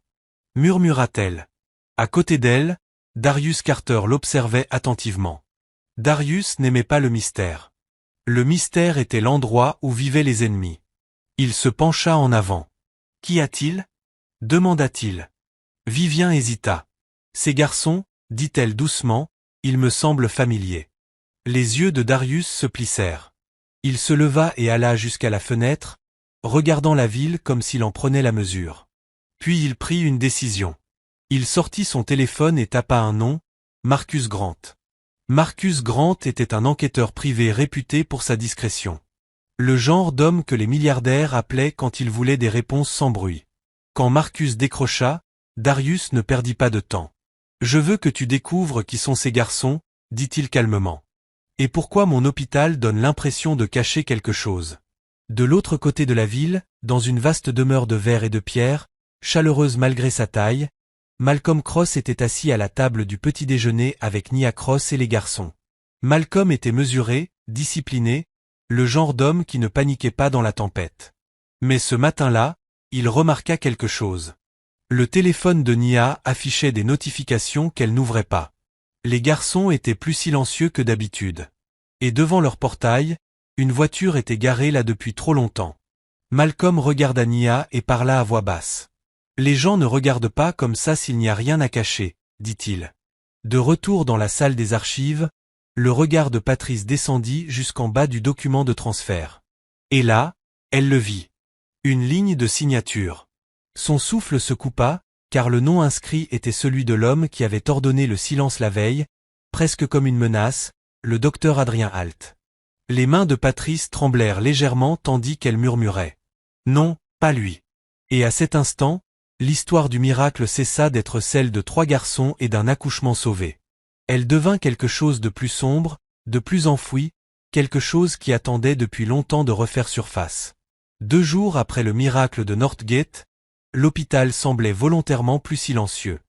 murmura-t-elle. À côté d'elle, Darius Carter l'observait attentivement. Darius n'aimait pas le mystère. Le mystère était l'endroit où vivaient les ennemis. Il se pencha en avant. « Qu'y a-t-il » demanda-t-il. Vivian hésita. « Ces garçons, dit-elle doucement, ils me semblent familiers. » Les yeux de Darius se plissèrent. Il se leva et alla jusqu'à la fenêtre, regardant la ville comme s'il en prenait la mesure. Puis il prit une décision. Il sortit son téléphone et tapa un nom, Marcus Grant. Marcus Grant était un enquêteur privé réputé pour sa discrétion. Le genre d'homme que les milliardaires appelaient quand ils voulaient des réponses sans bruit. Quand Marcus décrocha, Darius ne perdit pas de temps. « Je veux que tu découvres qui sont ces garçons, » dit-il calmement. Et pourquoi mon hôpital donne l'impression de cacher quelque chose? De l'autre côté de la ville, dans une vaste demeure de verre et de pierre, chaleureuse malgré sa taille, Malcolm Cross était assis à la table du petit déjeuner avec Nia Cross et les garçons. Malcolm était mesuré, discipliné, le genre d'homme qui ne paniquait pas dans la tempête. Mais ce matin-là, il remarqua quelque chose. Le téléphone de Nia affichait des notifications qu'elle n'ouvrait pas. Les garçons étaient plus silencieux que d'habitude. Et devant leur portail, une voiture était garée là depuis trop longtemps. Malcolm regarda Nia et parla à voix basse. « Les gens ne regardent pas comme ça s'il n'y a rien à cacher, » dit-il. De retour dans la salle des archives, le regard de Patrice descendit jusqu'en bas du document de transfert. Et là, elle le vit. Une ligne de signature. Son souffle se coupa, car le nom inscrit était celui de l'homme qui avait ordonné le silence la veille, presque comme une menace, le docteur Adrien Halt. Les mains de Patrice tremblèrent légèrement tandis qu'elle murmurait. « Non, pas lui. » Et à cet instant, l'histoire du miracle cessa d'être celle de 3 garçons et d'un accouchement sauvé. Elle devint quelque chose de plus sombre, de plus enfoui, quelque chose qui attendait depuis longtemps de refaire surface. 2 jours après le miracle de Northgate, l'hôpital semblait volontairement plus silencieux.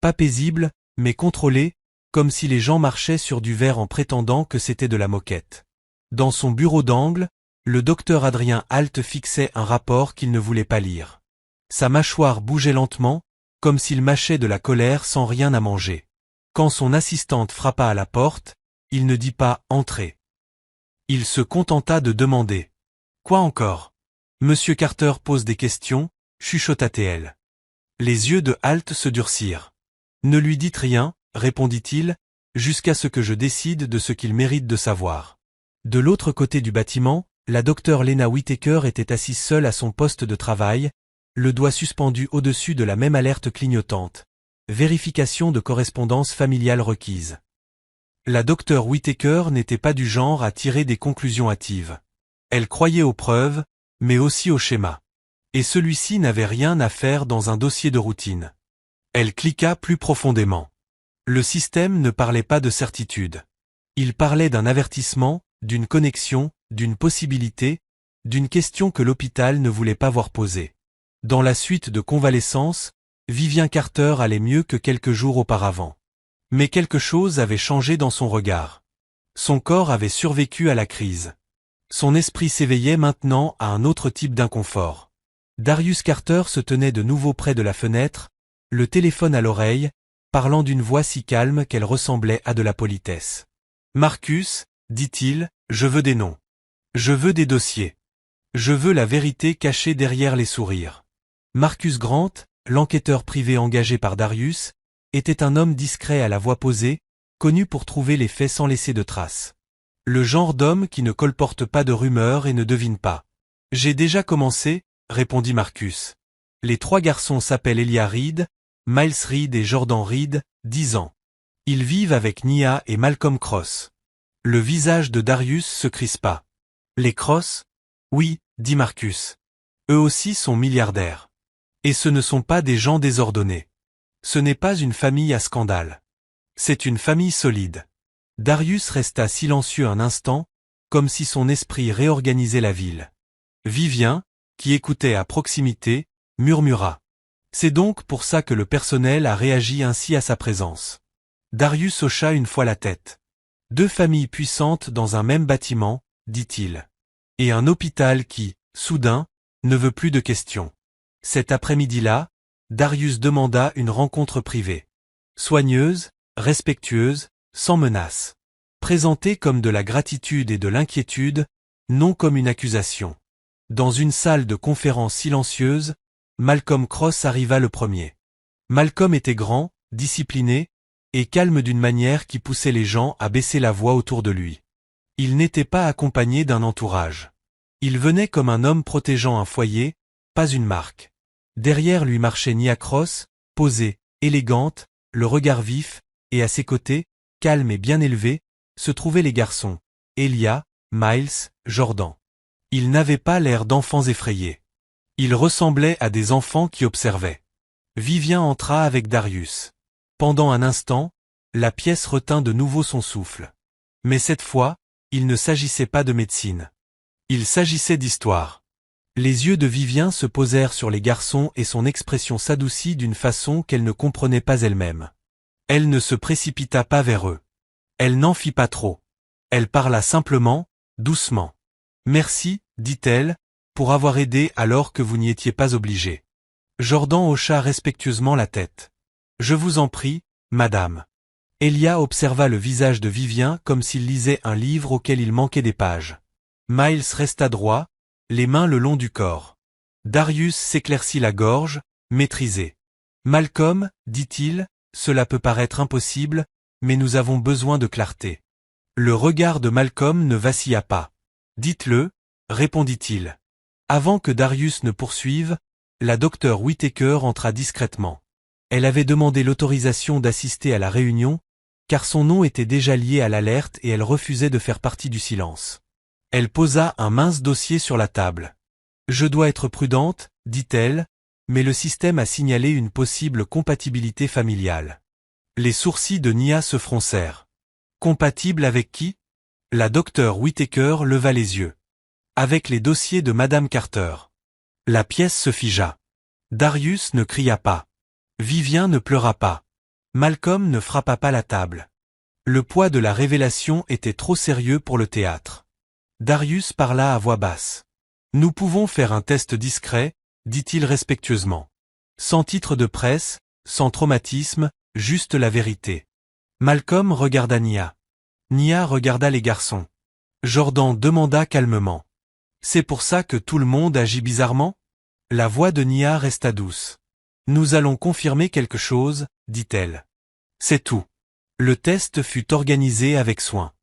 Pas paisible, mais contrôlé, comme si les gens marchaient sur du verre en prétendant que c'était de la moquette. Dans son bureau d'angle, le docteur Adrien Halt fixait un rapport qu'il ne voulait pas lire. Sa mâchoire bougeait lentement, comme s'il mâchait de la colère sans rien à manger. Quand son assistante frappa à la porte, il ne dit pas « Entrez ». Il se contenta de demander « Quoi encore ?» Monsieur Carter pose des questions, chuchota-t-elle. Les yeux de Halt se durcirent. Ne lui dites rien, répondit-il, jusqu'à ce que je décide de ce qu'il mérite de savoir. De l'autre côté du bâtiment, la docteure Lena Whittaker était assise seule à son poste de travail, le doigt suspendu au-dessus de la même alerte clignotante. Vérification de correspondance familiale requise. La docteure Whittaker n'était pas du genre à tirer des conclusions hâtives. Elle croyait aux preuves, mais aussi au schéma. Et celui-ci n'avait rien à faire dans un dossier de routine. Elle cliqua plus profondément. Le système ne parlait pas de certitude. Il parlait d'un avertissement, d'une connexion, d'une possibilité, d'une question que l'hôpital ne voulait pas voir poser. Dans la suite de convalescence, Vivien Carter allait mieux que quelques jours auparavant. Mais quelque chose avait changé dans son regard. Son corps avait survécu à la crise. Son esprit s'éveillait maintenant à un autre type d'inconfort. Darius Carter se tenait de nouveau près de la fenêtre, le téléphone à l'oreille, parlant d'une voix si calme qu'elle ressemblait à de la politesse. « Marcus, dit-il, je veux des noms. Je veux des dossiers. Je veux la vérité cachée derrière les sourires. » Marcus Grant, l'enquêteur privé engagé par Darius, était un homme discret à la voix posée, connu pour trouver les faits sans laisser de traces. Le genre d'homme qui ne colporte pas de rumeurs et ne devine pas. « J'ai déjà commencé, » répondit Marcus. Les trois garçons s'appellent Elia Reed, Miles Reed et Jordan Reed, 10 ans. Ils vivent avec Nia et Malcolm Cross. Le visage de Darius se crispa. Les Cross? Oui, dit Marcus. Eux aussi sont milliardaires. Et ce ne sont pas des gens désordonnés. Ce n'est pas une famille à scandale. C'est une famille solide. Darius resta silencieux un instant, comme si son esprit réorganisait la ville. Vivien, qui écoutait à proximité, murmura. C'est donc pour ça que le personnel a réagi ainsi à sa présence. Darius hocha une fois la tête. Deux familles puissantes dans un même bâtiment, dit-il. Et un hôpital qui, soudain, ne veut plus de questions. Cet après-midi-là, Darius demanda une rencontre privée. Soigneuse, respectueuse, sans menace. Présentée comme de la gratitude et de l'inquiétude, non comme une accusation. Dans une salle de conférence silencieuse, Malcolm Cross arriva le premier. Malcolm était grand, discipliné, et calme d'une manière qui poussait les gens à baisser la voix autour de lui. Il n'était pas accompagné d'un entourage. Il venait comme un homme protégeant un foyer, pas une marque. Derrière lui marchait Nia Cross, posée, élégante, le regard vif, et à ses côtés, calme et bien élevé, se trouvaient les garçons, Elia, Miles, Jordan. Ils n'avaient pas l'air d'enfants effrayés. Ils ressemblaient à des enfants qui observaient. Vivien entra avec Darius. Pendant un instant, la pièce retint de nouveau son souffle. Mais cette fois, il ne s'agissait pas de médecine. Il s'agissait d'histoire. Les yeux de Vivien se posèrent sur les garçons et son expression s'adoucit d'une façon qu'elle ne comprenait pas elle-même. Elle ne se précipita pas vers eux. Elle n'en fit pas trop. Elle parla simplement, doucement. « Merci, dit-elle, pour avoir aidé alors que vous n'y étiez pas obligé. » Jordan hocha respectueusement la tête. « Je vous en prie, madame. » Elia observa le visage de Vivien comme s'il lisait un livre auquel il manquait des pages. Miles resta droit, les mains le long du corps. Darius s'éclaircit la gorge, maîtrisé. « Malcolm, dit-il, cela peut paraître impossible, mais nous avons besoin de clarté. » Le regard de Malcolm ne vacilla pas. « Dites-le, » répondit-il. Avant que Darius ne poursuive, la docteure Whittaker entra discrètement. Elle avait demandé l'autorisation d'assister à la réunion, car son nom était déjà lié à l'alerte et elle refusait de faire partie du silence. Elle posa un mince dossier sur la table. « Je dois être prudente, dit-elle, mais le système a signalé une possible compatibilité familiale. » Les sourcils de Nia se froncèrent. « Compatible avec qui ?» La docteure Whittaker leva les yeux. « Avec les dossiers de Madame Carter. » La pièce se figea. Darius ne cria pas. Vivien ne pleura pas. Malcolm ne frappa pas la table. Le poids de la révélation était trop sérieux pour le théâtre. Darius parla à voix basse. « Nous pouvons faire un test discret, » dit-il respectueusement. « Sans titre de presse, sans traumatisme, juste la vérité. » Malcolm regarda Nia. Nia regarda les garçons. Jordan demanda calmement. « C'est pour ça que tout le monde agit bizarrement ?» La voix de Nia resta douce. Nous allons confirmer quelque chose, dit-elle. C'est tout. Le test fut organisé avec soin.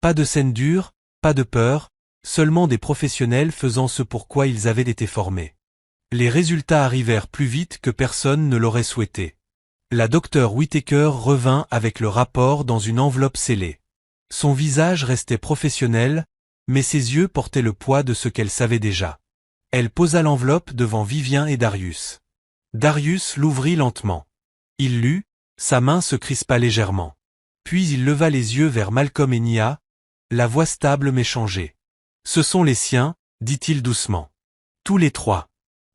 Pas de scène dure, pas de peur, seulement des professionnels faisant ce pour quoi ils avaient été formés. Les résultats arrivèrent plus vite que personne ne l'aurait souhaité. La docteure Whittaker revint avec le rapport dans une enveloppe scellée. Son visage restait professionnel, mais ses yeux portaient le poids de ce qu'elle savait déjà. Elle posa l'enveloppe devant Vivien et Darius. Darius l'ouvrit lentement. Il lut, sa main se crispa légèrement. Puis il leva les yeux vers Malcolm et Nia, la voix stable mais changée. « Ce sont les siens, dit-il doucement. Tous les trois. »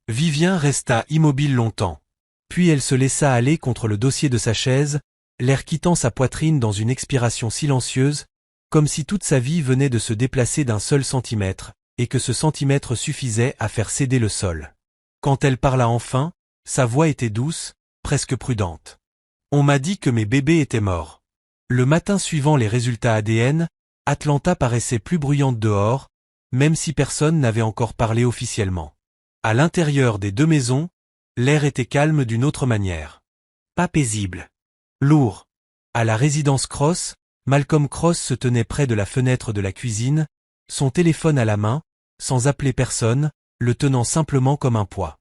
Vivien resta immobile longtemps. Puis elle se laissa aller contre le dossier de sa chaise, l'air quittant sa poitrine dans une expiration silencieuse, comme si toute sa vie venait de se déplacer d'un seul centimètre, et que ce centimètre suffisait à faire céder le sol. Quand elle parla enfin, sa voix était douce, presque prudente. On m'a dit que mes bébés étaient morts. Le matin suivant les résultats ADN, Atlanta paraissait plus bruyante dehors, même si personne n'avait encore parlé officiellement. À l'intérieur des deux maisons, l'air était calme d'une autre manière. Pas paisible. Lourd. À la résidence Cross, Malcolm Cross se tenait près de la fenêtre de la cuisine, son téléphone à la main, sans appeler personne, le tenant simplement comme un poids.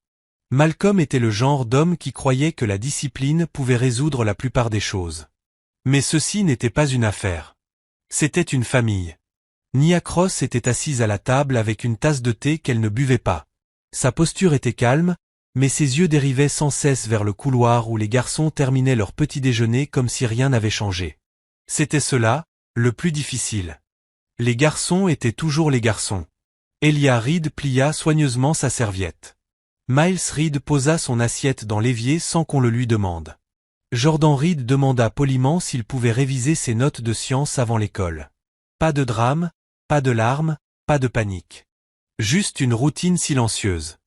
Malcolm était le genre d'homme qui croyait que la discipline pouvait résoudre la plupart des choses. Mais ceci n'était pas une affaire. C'était une famille. Nia Cross était assise à la table avec une tasse de thé qu'elle ne buvait pas. Sa posture était calme, mais ses yeux dérivaient sans cesse vers le couloir où les garçons terminaient leur petit déjeuner comme si rien n'avait changé. C'était cela, le plus difficile. Les garçons étaient toujours les garçons. Elia Reed plia soigneusement sa serviette. Miles Reed posa son assiette dans l'évier sans qu'on le lui demande. Jordan Reed demanda poliment s'il pouvait réviser ses notes de science avant l'école. Pas de drame, pas de larmes, pas de panique. Juste une routine silencieuse.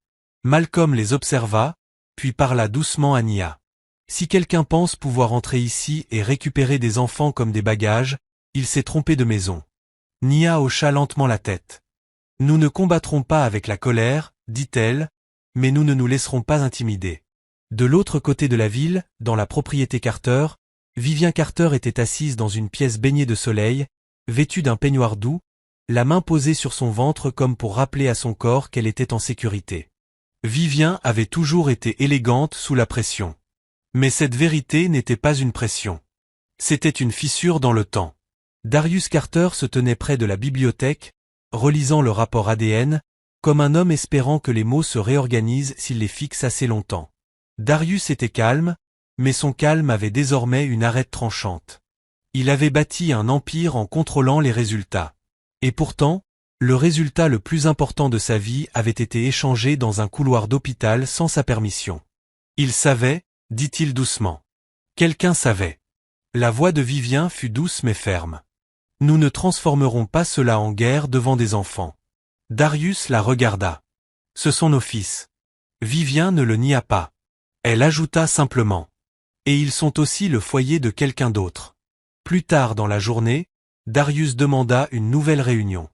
Malcolm les observa, puis parla doucement à Nia. Si quelqu'un pense pouvoir entrer ici et récupérer des enfants comme des bagages, il s'est trompé de maison. Nia hocha lentement la tête. Nous ne combattrons pas avec la colère, dit-elle, mais nous ne nous laisserons pas intimider. De l'autre côté de la ville, dans la propriété Carter, Vivien Carter était assise dans une pièce baignée de soleil, vêtue d'un peignoir doux, la main posée sur son ventre comme pour rappeler à son corps qu'elle était en sécurité. Vivien avait toujours été élégante sous la pression. Mais cette vérité n'était pas une pression. C'était une fissure dans le temps. Darius Carter se tenait près de la bibliothèque, relisant le rapport ADN, comme un homme espérant que les mots se réorganisent s'il les fixe assez longtemps. Darius était calme, mais son calme avait désormais une arête tranchante. Il avait bâti un empire en contrôlant les résultats. Et pourtant, le résultat le plus important de sa vie avait été échangé dans un couloir d'hôpital sans sa permission. Il savait, dit-il doucement. Quelqu'un savait. La voix de Vivien fut douce mais ferme. Nous ne transformerons pas cela en guerre devant des enfants. Darius la regarda. Ce sont nos fils. Vivien ne le nia pas. Elle ajouta simplement. Et ils sont aussi le foyer de quelqu'un d'autre. Plus tard dans la journée, Darius demanda une nouvelle réunion.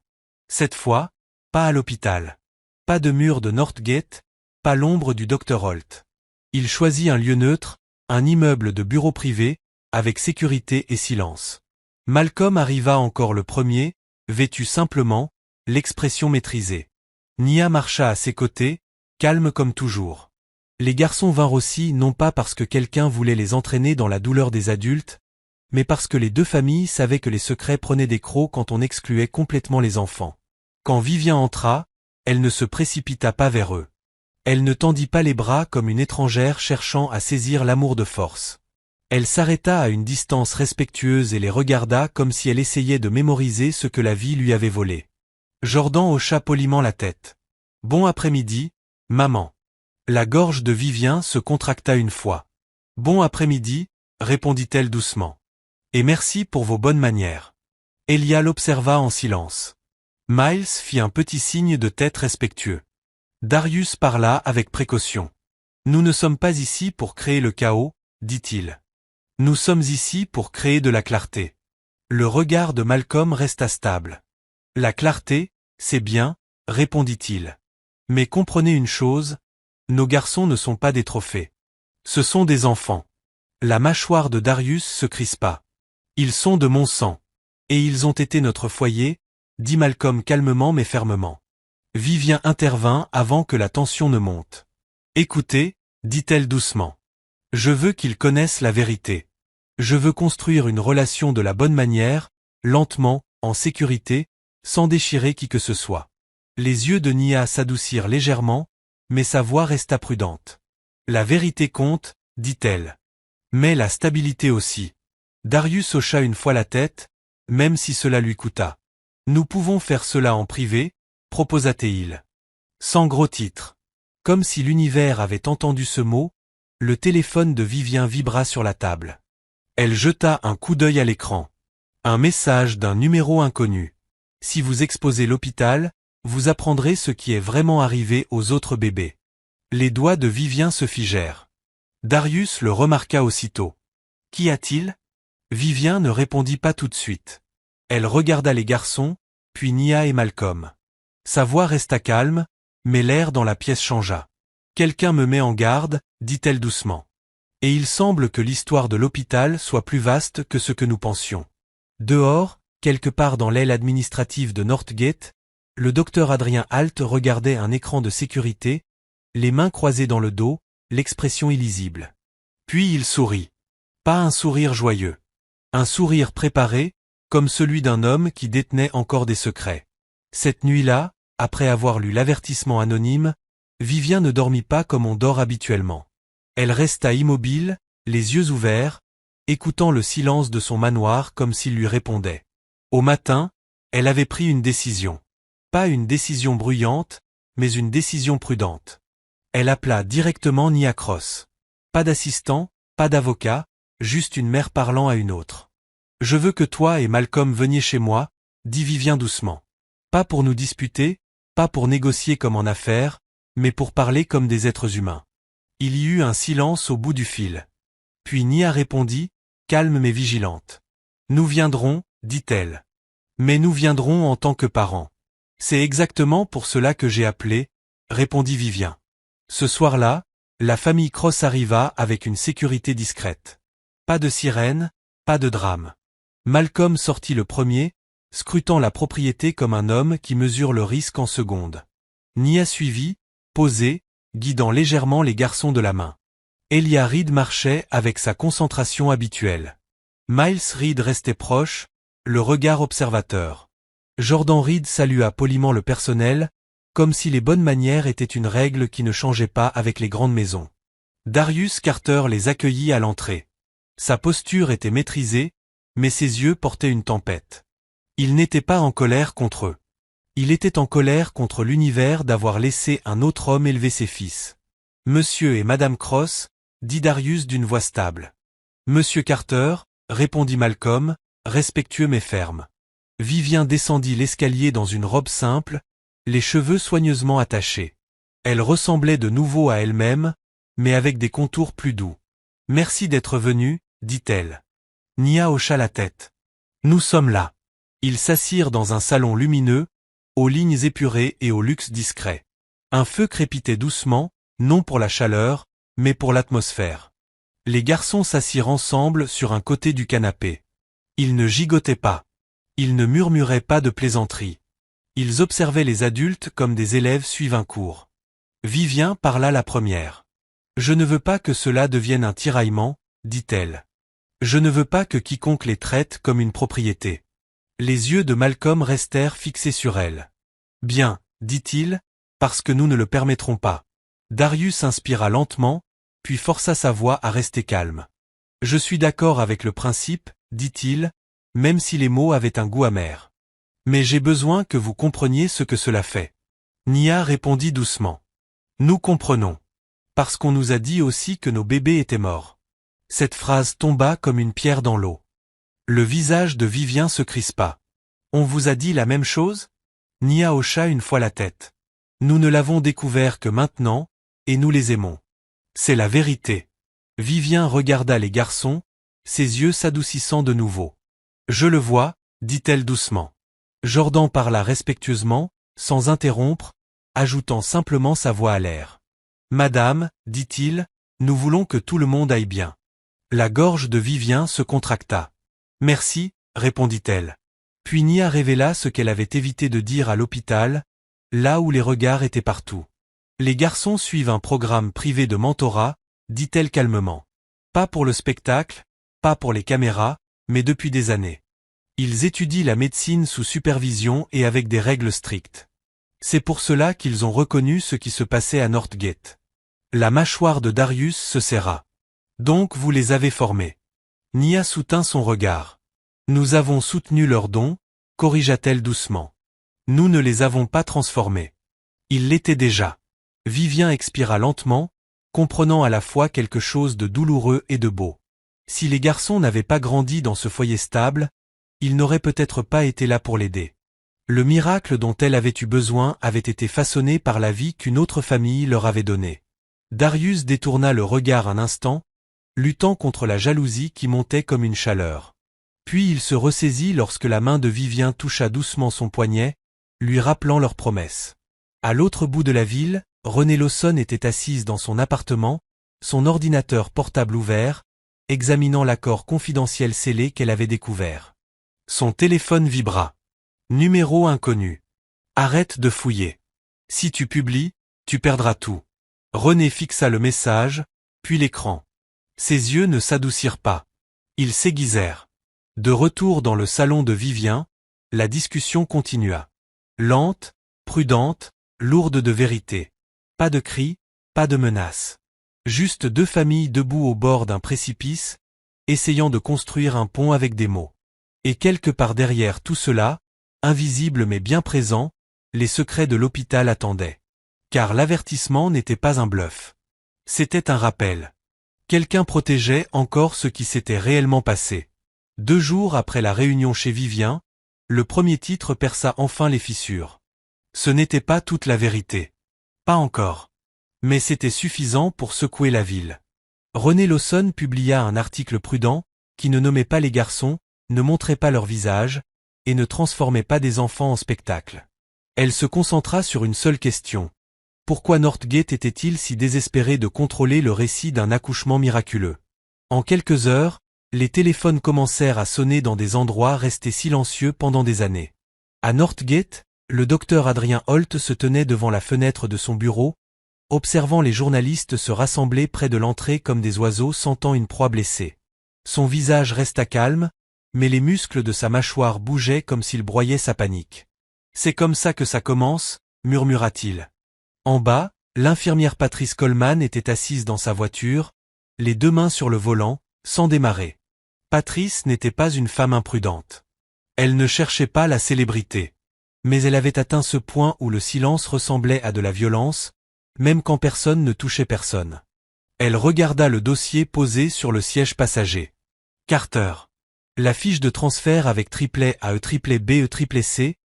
Cette fois, pas à l'hôpital. Pas de mur de Northgate, pas l'ombre du Dr Holt. Il choisit un lieu neutre, un immeuble de bureau privé, avec sécurité et silence. Malcolm arriva encore le premier, vêtu simplement, l'expression maîtrisée. Nia marcha à ses côtés, calme comme toujours. Les garçons vinrent aussi non pas parce que quelqu'un voulait les entraîner dans la douleur des adultes, mais parce que les deux familles savaient que les secrets prenaient des crocs quand on excluait complètement les enfants. Quand Vivien entra, elle ne se précipita pas vers eux. Elle ne tendit pas les bras comme une étrangère cherchant à saisir l'amour de force. Elle s'arrêta à une distance respectueuse et les regarda comme si elle essayait de mémoriser ce que la vie lui avait volé. Jordan hocha poliment la tête. « Bon après-midi, maman. » La gorge de Vivien se contracta une fois. « Bon après-midi, » répondit-elle doucement. « Et merci pour vos bonnes manières. » Elia l'observa en silence. Miles fit un petit signe de tête respectueux. Darius parla avec précaution. « Nous ne sommes pas ici pour créer le chaos, » dit-il. « Nous sommes ici pour créer de la clarté. » Le regard de Malcolm resta stable. « La clarté, c'est bien, » répondit-il. « Mais comprenez une chose, nos garçons ne sont pas des trophées. Ce sont des enfants. La mâchoire de Darius se crispa. Ils sont de mon sang. Et ils ont été notre foyer, dit Malcolm calmement mais fermement. Vivien intervint avant que la tension ne monte. Écoutez, dit-elle doucement. Je veux qu'ils connaissent la vérité. Je veux construire une relation de la bonne manière, lentement, en sécurité, sans déchirer qui que ce soit. Les yeux de Nia s'adoucirent légèrement, mais sa voix resta prudente. La vérité compte, dit-elle. Mais la stabilité aussi. Darius hocha une fois la tête, même si cela lui coûta. Nous pouvons faire cela en privé, proposa-t-il. Sans gros titre. Comme si l'univers avait entendu ce mot, le téléphone de Vivien vibra sur la table. Elle jeta un coup d'œil à l'écran. Un message d'un numéro inconnu. Si vous exposez l'hôpital, vous apprendrez ce qui est vraiment arrivé aux autres bébés. Les doigts de Vivien se figèrent. Darius le remarqua aussitôt. Qu'y a-t-il ? Vivien ne répondit pas tout de suite. Elle regarda les garçons, puis Nia et Malcolm. Sa voix resta calme, mais l'air dans la pièce changea. Quelqu'un me met en garde, dit-elle doucement. Et il semble que l'histoire de l'hôpital soit plus vaste que ce que nous pensions. Dehors, quelque part dans l'aile administrative de Northgate, le docteur Adrien Halt regardait un écran de sécurité, les mains croisées dans le dos, l'expression illisible. Puis il sourit. Pas un sourire joyeux. Un sourire préparé, comme celui d'un homme qui détenait encore des secrets. Cette nuit-là, après avoir lu l'avertissement anonyme, Vivien ne dormit pas comme on dort habituellement. Elle resta immobile, les yeux ouverts, écoutant le silence de son manoir comme s'il lui répondait. Au matin, elle avait pris une décision. Pas une décision bruyante, mais une décision prudente. Elle appela directement Nia Cross. Pas d'assistant, pas d'avocat, juste une mère parlant à une autre. « Je veux que toi et Malcolm veniez chez moi, » dit Vivien doucement. « Pas pour nous disputer, pas pour négocier comme en affaires, mais pour parler comme des êtres humains. » Il y eut un silence au bout du fil. Puis Nia répondit, calme mais vigilante. « Nous viendrons, dit-elle. Mais nous viendrons en tant que parents. C'est exactement pour cela que j'ai appelé, répondit Vivien. Ce soir-là, la famille Cross arriva avec une sécurité discrète. Pas de sirène, pas de drame. Malcolm sortit le premier, scrutant la propriété comme un homme qui mesure le risque en secondes. Nia suivit, posée, guidant légèrement les garçons de la main. Elia Reed marchait avec sa concentration habituelle. Miles Reed restait proche, le regard observateur. Jordan Reed salua poliment le personnel, comme si les bonnes manières étaient une règle qui ne changeait pas avec les grandes maisons. Darius Carter les accueillit à l'entrée. Sa posture était maîtrisée, mais ses yeux portaient une tempête. Il n'était pas en colère contre eux. Il était en colère contre l'univers d'avoir laissé un autre homme élever ses fils. « Monsieur et Madame Cross » dit Darius d'une voix stable. « Monsieur Carter » répondit Malcolm, respectueux mais ferme. Vivien descendit l'escalier dans une robe simple, les cheveux soigneusement attachés. Elle ressemblait de nouveau à elle-même, mais avec des contours plus doux. « Merci d'être venu, » dit-elle. Nia hocha la tête. « Nous sommes là. » Ils s'assirent dans un salon lumineux, aux lignes épurées et au luxe discret. Un feu crépitait doucement, non pour la chaleur, mais pour l'atmosphère. Les garçons s'assirent ensemble sur un côté du canapé. Ils ne gigotaient pas. Ils ne murmuraient pas de plaisanteries. Ils observaient les adultes comme des élèves suivent un cours. Vivien parla la première. « Je ne veux pas que cela devienne un tiraillement, » dit-elle. « Je ne veux pas que quiconque les traite comme une propriété. » Les yeux de Malcolm restèrent fixés sur elle. « Bien, » dit-il, « parce que nous ne le permettrons pas. » Darius inspira lentement, puis força sa voix à rester calme. « Je suis d'accord avec le principe, » dit-il, même si les mots avaient un goût amer. « Mais j'ai besoin que vous compreniez ce que cela fait. » Nia répondit doucement. « Nous comprenons. Parce qu'on nous a dit aussi que nos bébés étaient morts. » Cette phrase tomba comme une pierre dans l'eau. Le visage de Vivien se crispa. « On vous a dit la même chose ?» Nia hocha une fois la tête. « Nous ne l'avons découvert que maintenant, et nous les aimons. C'est la vérité. » Vivien regarda les garçons, ses yeux s'adoucissant de nouveau. « Je le vois, » dit-elle doucement. Jordan parla respectueusement, sans interrompre, ajoutant simplement sa voix à l'air. « Madame, dit-il, Nous voulons que tout le monde aille bien. La gorge de Vivien se contracta. Merci, répondit-elle. Puis Nia révéla ce qu'elle avait évité de dire à l'hôpital, là où les regards étaient partout. Les garçons suivent un programme privé de mentorat, dit-elle calmement. Pas pour le spectacle, pas pour les caméras, mais depuis des années. Ils étudient la médecine sous supervision et avec des règles strictes. C'est pour cela qu'ils ont reconnu ce qui se passait à Northgate. La mâchoire de Darius se serra. Donc vous les avez formés. Nia soutint son regard. Nous avons soutenu leurs dons, corrigea-t-elle doucement. Nous ne les avons pas transformés. Ils l'étaient déjà. Vivien expira lentement, comprenant à la fois quelque chose de douloureux et de beau. Si les garçons n'avaient pas grandi dans ce foyer stable, ils n'auraient peut-être pas été là pour l'aider. Le miracle dont elle avait eu besoin avait été façonné par la vie qu'une autre famille leur avait donnée. Darius détourna le regard un instant, luttant contre la jalousie qui montait comme une chaleur. Puis il se ressaisit lorsque la main de Vivien toucha doucement son poignet, lui rappelant leur promesse. À l'autre bout de la ville, Renée Lawson était assise dans son appartement, son ordinateur portable ouvert, examinant l'accord confidentiel scellé qu'elle avait découvert. Son téléphone vibra. Numéro inconnu. Arrête de fouiller. Si tu publies, tu perdras tout. Renée fixa le message, puis l'écran. Ses yeux ne s'adoucirent pas. Ils s'aiguisèrent. De retour dans le salon de Vivien, la discussion continua. Lente, prudente, lourde de vérité. Pas de cris, pas de menaces. Juste deux familles debout au bord d'un précipice, essayant de construire un pont avec des mots. Et quelque part derrière tout cela, invisible mais bien présent, les secrets de l'hôpital attendaient. Car l'avertissement n'était pas un bluff. C'était un rappel. Quelqu'un protégeait encore ce qui s'était réellement passé. 2 jours après la réunion chez Vivien, le premier titre perça enfin les fissures. Ce n'était pas toute la vérité. Pas encore. Mais c'était suffisant pour secouer la ville. Renée Lawson publia un article prudent, qui ne nommait pas les garçons, ne montrait pas leur visage, et ne transformait pas des enfants en spectacle. Elle se concentra sur une seule question. Pourquoi Northgate était-il si désespéré de contrôler le récit d'un accouchement miraculeux? En quelques heures, les téléphones commencèrent à sonner dans des endroits restés silencieux pendant des années. À Northgate, le docteur Adrien Holt se tenait devant la fenêtre de son bureau, observant les journalistes se rassembler près de l'entrée comme des oiseaux sentant une proie blessée. Son visage resta calme, mais les muscles de sa mâchoire bougeaient comme s'il broyait sa panique. « C'est comme ça que ça commence », murmura-t-il. En bas, l'infirmière Patrice Coleman était assise dans sa voiture, les 2 mains sur le volant, sans démarrer. Patrice n'était pas une femme imprudente. Elle ne cherchait pas la célébrité. Mais elle avait atteint ce point où le silence ressemblait à de la violence, même quand personne ne touchait personne. Elle regarda le dossier posé sur le siège passager. Carter. La fiche de transfert avec triplet A, triplet B, triplet C,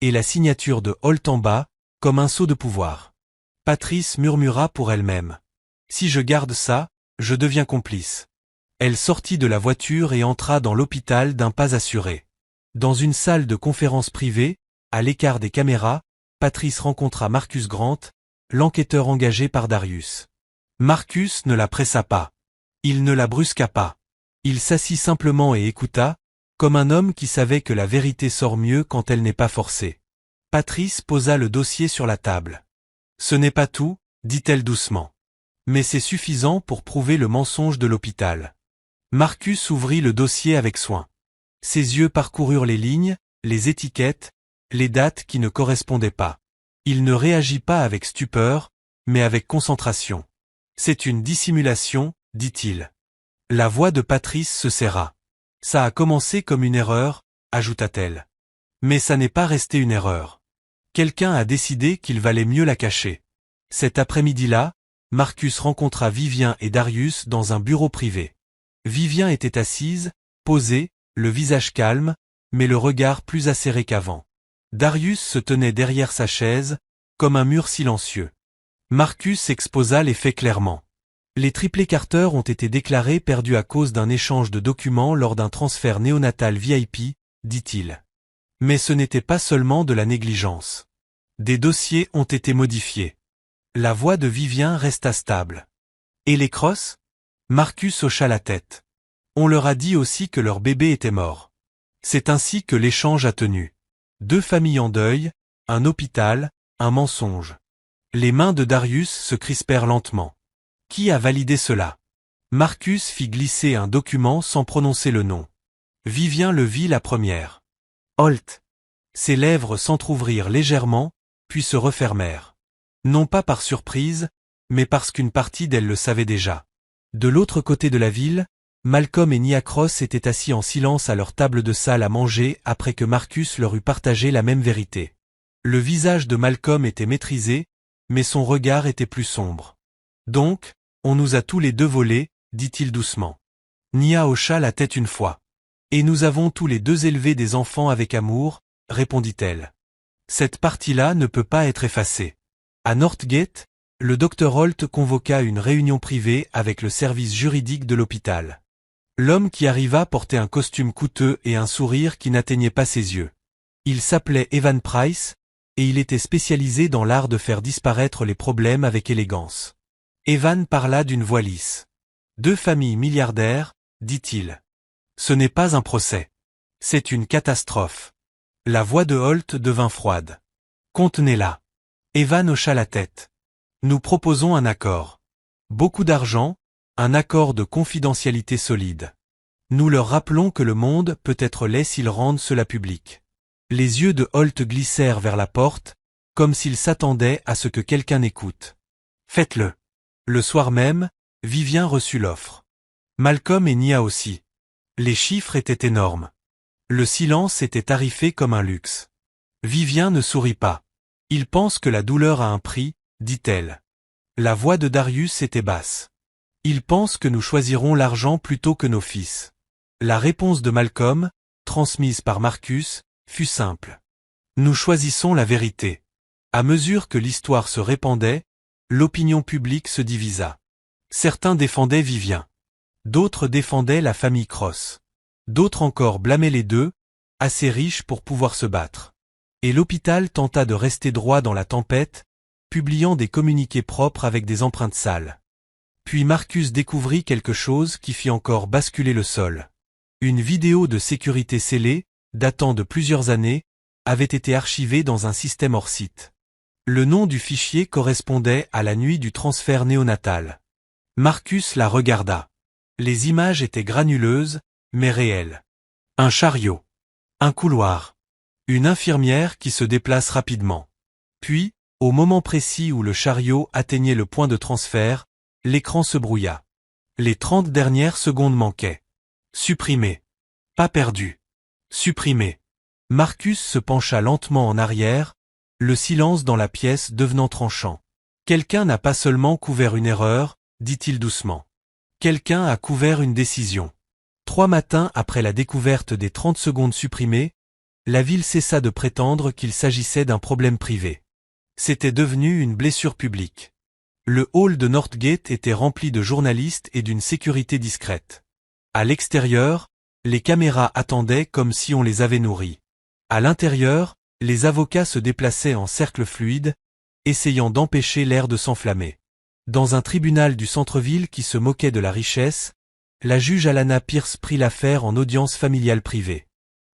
et la signature de Holt en bas, comme un sceau de pouvoir. Patrice murmura pour elle-même. Si je garde ça, je deviens complice. Elle sortit de la voiture et entra dans l'hôpital d'un pas assuré. Dans une salle de conférence privée, à l'écart des caméras, Patrice rencontra Marcus Grant, l'enquêteur engagé par Darius. Marcus ne la pressa pas. Il ne la brusqua pas. Il s'assit simplement et écouta, comme un homme qui savait que la vérité sort mieux quand elle n'est pas forcée. Patrice posa le dossier sur la table. Ce n'est pas tout, dit-elle doucement. Mais c'est suffisant pour prouver le mensonge de l'hôpital. Marcus ouvrit le dossier avec soin. Ses yeux parcoururent les lignes, les étiquettes, les dates qui ne correspondaient pas. Il ne réagit pas avec stupeur, mais avec concentration. C'est une dissimulation, dit-il. La voix de Patrice se serra. Ça a commencé comme une erreur, ajouta-t-elle. Mais ça n'est pas resté une erreur. Quelqu'un a décidé qu'il valait mieux la cacher. Cet après-midi-là, Marcus rencontra Vivien et Darius dans un bureau privé. Vivien était assise, posée, le visage calme, mais le regard plus acéré qu'avant. Darius se tenait derrière sa chaise, comme un mur silencieux. Marcus exposa les faits clairement. Les triplés Carter ont été déclarés perdus à cause d'un échange de documents lors d'un transfert néonatal VIP, dit-il. Mais ce n'était pas seulement de la négligence. Des dossiers ont été modifiés. La voix de Vivien resta stable. Et les Cross? Marcus hocha la tête. On leur a dit aussi que leur bébé était mort. C'est ainsi que l'échange a tenu. 2 familles en deuil, un hôpital, un mensonge. Les mains de Darius se crispèrent lentement. Qui a validé cela? Marcus fit glisser un document sans prononcer le nom. Vivien le vit la première. Holt. Ses lèvres s'entr'ouvrirent légèrement, puis se refermèrent. Non pas par surprise, mais parce qu'une partie d'elle le savait déjà. De l'autre côté de la ville, Malcolm et Nia Cross étaient assis en silence à leur table de salle à manger après que Marcus leur eut partagé la même vérité. Le visage de Malcolm était maîtrisé, mais son regard était plus sombre. Donc, on nous a tous les deux volés, dit-il doucement. Nia hocha la tête une fois. Et nous avons tous les deux élevé des enfants avec amour, répondit-elle. Cette partie-là ne peut pas être effacée. À Northgate, le docteur Holt convoqua une réunion privée avec le service juridique de l'hôpital. L'homme qui arriva portait un costume coûteux et un sourire qui n'atteignait pas ses yeux. Il s'appelait Evan Price, et il était spécialisé dans l'art de faire disparaître les problèmes avec élégance. Evan parla d'une voix lisse. 2 familles milliardaires, dit-il. Ce n'est pas un procès. C'est une catastrophe. La voix de Holt devint froide. Contenez-la. Evan hocha la tête. Nous proposons un accord. Beaucoup d'argent, un accord de confidentialité solide. Nous leur rappelons que le monde peut être laid s'ils rendent cela public. Les yeux de Holt glissèrent vers la porte, comme s'il s'attendait à ce que quelqu'un écoute. Faites-le. Le soir même, Vivien reçut l'offre. Malcolm et Nia aussi. Les chiffres étaient énormes. Le silence était tarifé comme un luxe. Vivien ne sourit pas. Il pense que la douleur a un prix, dit-elle. La voix de Darius était basse. Il pense que nous choisirons l'argent plutôt que nos fils. La réponse de Malcolm, transmise par Marcus, fut simple. Nous choisissons la vérité. À mesure que l'histoire se répandait, l'opinion publique se divisa. Certains défendaient Vivien. D'autres défendaient la famille Cross. D'autres encore blâmaient les deux, assez riches pour pouvoir se battre. Et l'hôpital tenta de rester droit dans la tempête, publiant des communiqués propres avec des empreintes sales. Puis Marcus découvrit quelque chose qui fit encore basculer le sol. Une vidéo de sécurité scellée, datant de plusieurs années, avait été archivée dans un système hors site. Le nom du fichier correspondait à la nuit du transfert néonatal. Marcus la regarda. Les images étaient granuleuses, mais réelles. Un chariot. Un couloir. Une infirmière qui se déplace rapidement. Puis, au moment précis où le chariot atteignait le point de transfert, l'écran se brouilla. Les 30 dernières secondes manquaient. Supprimé. Pas perdu. Supprimé. Marcus se pencha lentement en arrière, le silence dans la pièce devenant tranchant. Quelqu'un n'a pas seulement couvert une erreur, dit-il doucement. Quelqu'un a couvert une décision. 3 matins après la découverte des 30 secondes supprimées, la ville cessa de prétendre qu'il s'agissait d'un problème privé. C'était devenu une blessure publique. Le hall de Northgate était rempli de journalistes et d'une sécurité discrète. À l'extérieur, les caméras attendaient comme si on les avait nourris. À l'intérieur, les avocats se déplaçaient en cercle fluide, essayant d'empêcher l'air de s'enflammer. Dans un tribunal du centre-ville qui se moquait de la richesse, la juge Alana Pierce prit l'affaire en audience familiale privée.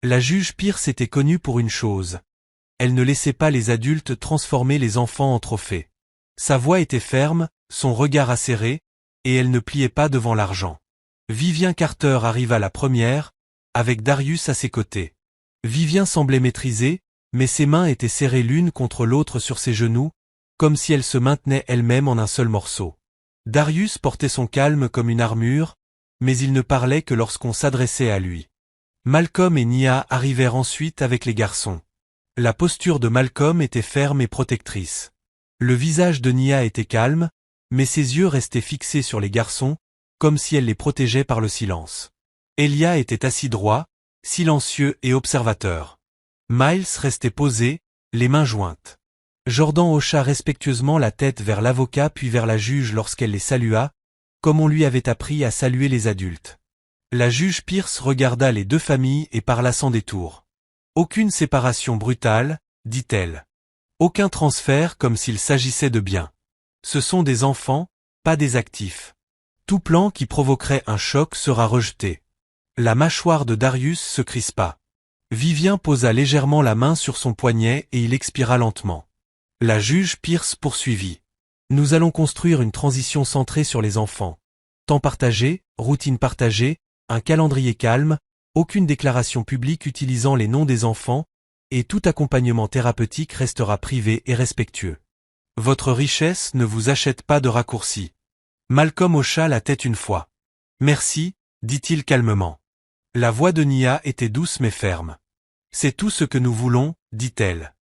La juge Pierce était connue pour une chose. Elle ne laissait pas les adultes transformer les enfants en trophées. Sa voix était ferme, son regard acéré, et elle ne pliait pas devant l'argent. Vivien Carter arriva la première, avec Darius à ses côtés. Vivien semblait maîtrisée, mais ses mains étaient serrées l'une contre l'autre sur ses genoux, comme si elle se maintenait elle-même en un seul morceau. Darius portait son calme comme une armure, mais il ne parlait que lorsqu'on s'adressait à lui. Malcolm et Nia arrivèrent ensuite avec les garçons. La posture de Malcolm était ferme et protectrice. Le visage de Nia était calme, mais ses yeux restaient fixés sur les garçons, comme si elle les protégeait par le silence. Elia était assis droit, silencieux et observateur. Miles restait posé, les mains jointes. Jordan hocha respectueusement la tête vers l'avocat puis vers la juge lorsqu'elle les salua, comme on lui avait appris à saluer les adultes. La juge Pierce regarda les 2 familles et parla sans détour. Aucune séparation brutale, dit-elle. Aucun transfert comme s'il s'agissait de biens. Ce sont des enfants, pas des actifs. Tout plan qui provoquerait un choc sera rejeté. La mâchoire de Darius se crispa. Vivien posa légèrement la main sur son poignet et il expira lentement. La juge Pierce poursuivit. Nous allons construire une transition centrée sur les enfants. Temps partagé, routine partagée, un calendrier calme, aucune déclaration publique utilisant les noms des enfants, et tout accompagnement thérapeutique restera privé et respectueux. Votre richesse ne vous achète pas de raccourcis. Malcolm hocha la tête une fois. Merci, dit-il calmement. La voix de Nia était douce mais ferme. C'est tout ce que nous voulons, dit-elle.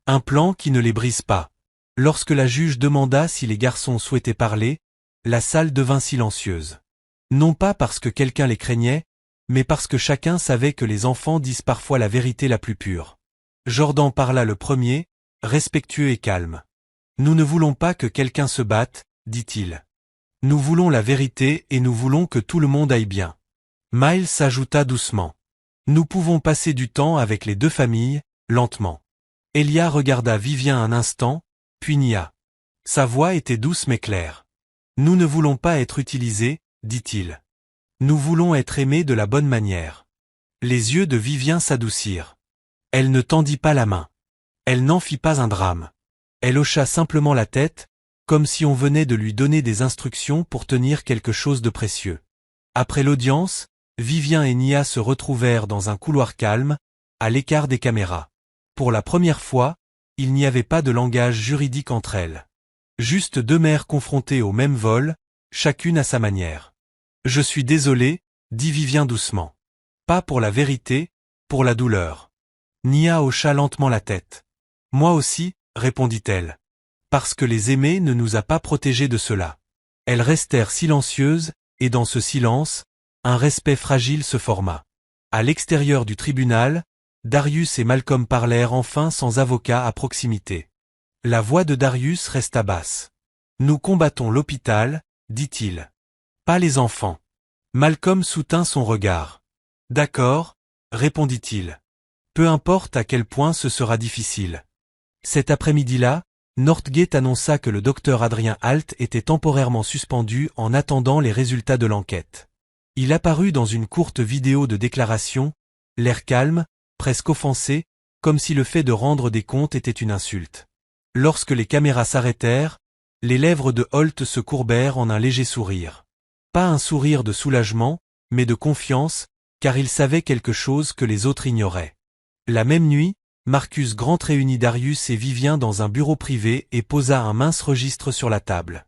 Un plan qui ne les brise pas. Lorsque la juge demanda si les garçons souhaitaient parler, la salle devint silencieuse. Non pas parce que quelqu'un les craignait, mais parce que chacun savait que les enfants disent parfois la vérité la plus pure. Jordan parla le premier, respectueux et calme. Nous ne voulons pas que quelqu'un se batte, dit-il. Nous voulons la vérité et nous voulons que tout le monde aille bien. Miles s'ajouta doucement. Nous pouvons passer du temps avec les deux familles, lentement. Elia regarda Vivien un instant, puis Nia. Sa voix était douce mais claire. Nous ne voulons pas être utilisés, dit-il. Nous voulons être aimés de la bonne manière. Les yeux de Vivien s'adoucirent. Elle ne tendit pas la main. Elle n'en fit pas un drame. Elle hocha simplement la tête, comme si on venait de lui donner des instructions pour tenir quelque chose de précieux. Après l'audience, Vivien et Nia se retrouvèrent dans un couloir calme, à l'écart des caméras. Pour la première fois, il n'y avait pas de langage juridique entre elles. Juste deux mères confrontées au même vol, chacune à sa manière. Je suis désolé, dit Vivien doucement. Pas pour la vérité, pour la douleur. Nia hocha lentement la tête. Moi aussi, répondit-elle. Parce que les aimer ne nous a pas protégés de cela. Elles restèrent silencieuses, et dans ce silence, un respect fragile se forma. À l'extérieur du tribunal, Darius et Malcolm parlèrent enfin sans avocat à proximité. La voix de Darius resta basse. Nous combattons l'hôpital, dit-il. Pas les enfants. Malcolm soutint son regard. D'accord, répondit-il. Peu importe à quel point ce sera difficile. Cet après-midi-là, Northgate annonça que le docteur Adrien Halt était temporairement suspendu en attendant les résultats de l'enquête. Il apparut dans une courte vidéo de déclaration, l'air calme, presque offensé, comme si le fait de rendre des comptes était une insulte. Lorsque les caméras s'arrêtèrent, les lèvres de Holt se courbèrent en un léger sourire. Pas un sourire de soulagement, mais de confiance, car il savait quelque chose que les autres ignoraient. La même nuit, Marcus Grant réunit Darius et Vivien dans un bureau privé et posa un mince registre sur la table.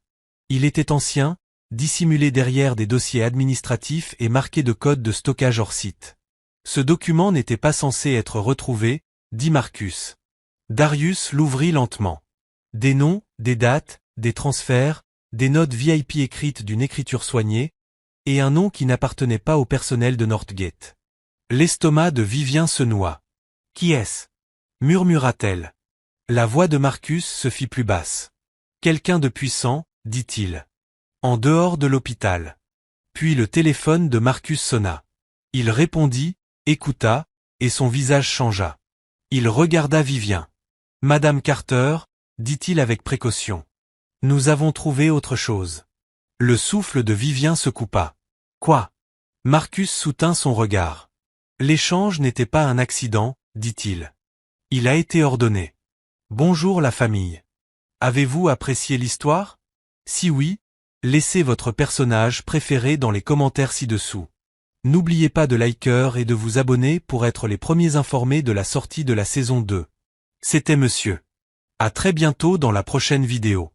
Il était ancien, dissimulé derrière des dossiers administratifs et marqué de codes de stockage hors site. Ce document n'était pas censé être retrouvé, dit Marcus. Darius l'ouvrit lentement. Des noms, des dates, des transferts, des notes VIP écrites d'une écriture soignée, et un nom qui n'appartenait pas au personnel de Northgate. L'estomac de Vivien se noua. Qui est-ce ? Murmura-t-elle. La voix de Marcus se fit plus basse. Quelqu'un de puissant, dit-il. En dehors de l'hôpital. Puis le téléphone de Marcus sonna. Il répondit, écouta, et son visage changea. Il regarda Vivien. Madame Carter, dit-il avec précaution. Nous avons trouvé autre chose. Le souffle de Vivien se coupa. Quoi ? Marcus soutint son regard. L'échange n'était pas un accident, dit-il. Il a été ordonné. Bonjour la famille. Avez-vous apprécié l'histoire ? Si oui, laissez votre personnage préféré dans les commentaires ci-dessous. N'oubliez pas de liker et de vous abonner pour être les premiers informés de la sortie de la saison 2. C'était Monsieur. À très bientôt dans la prochaine vidéo.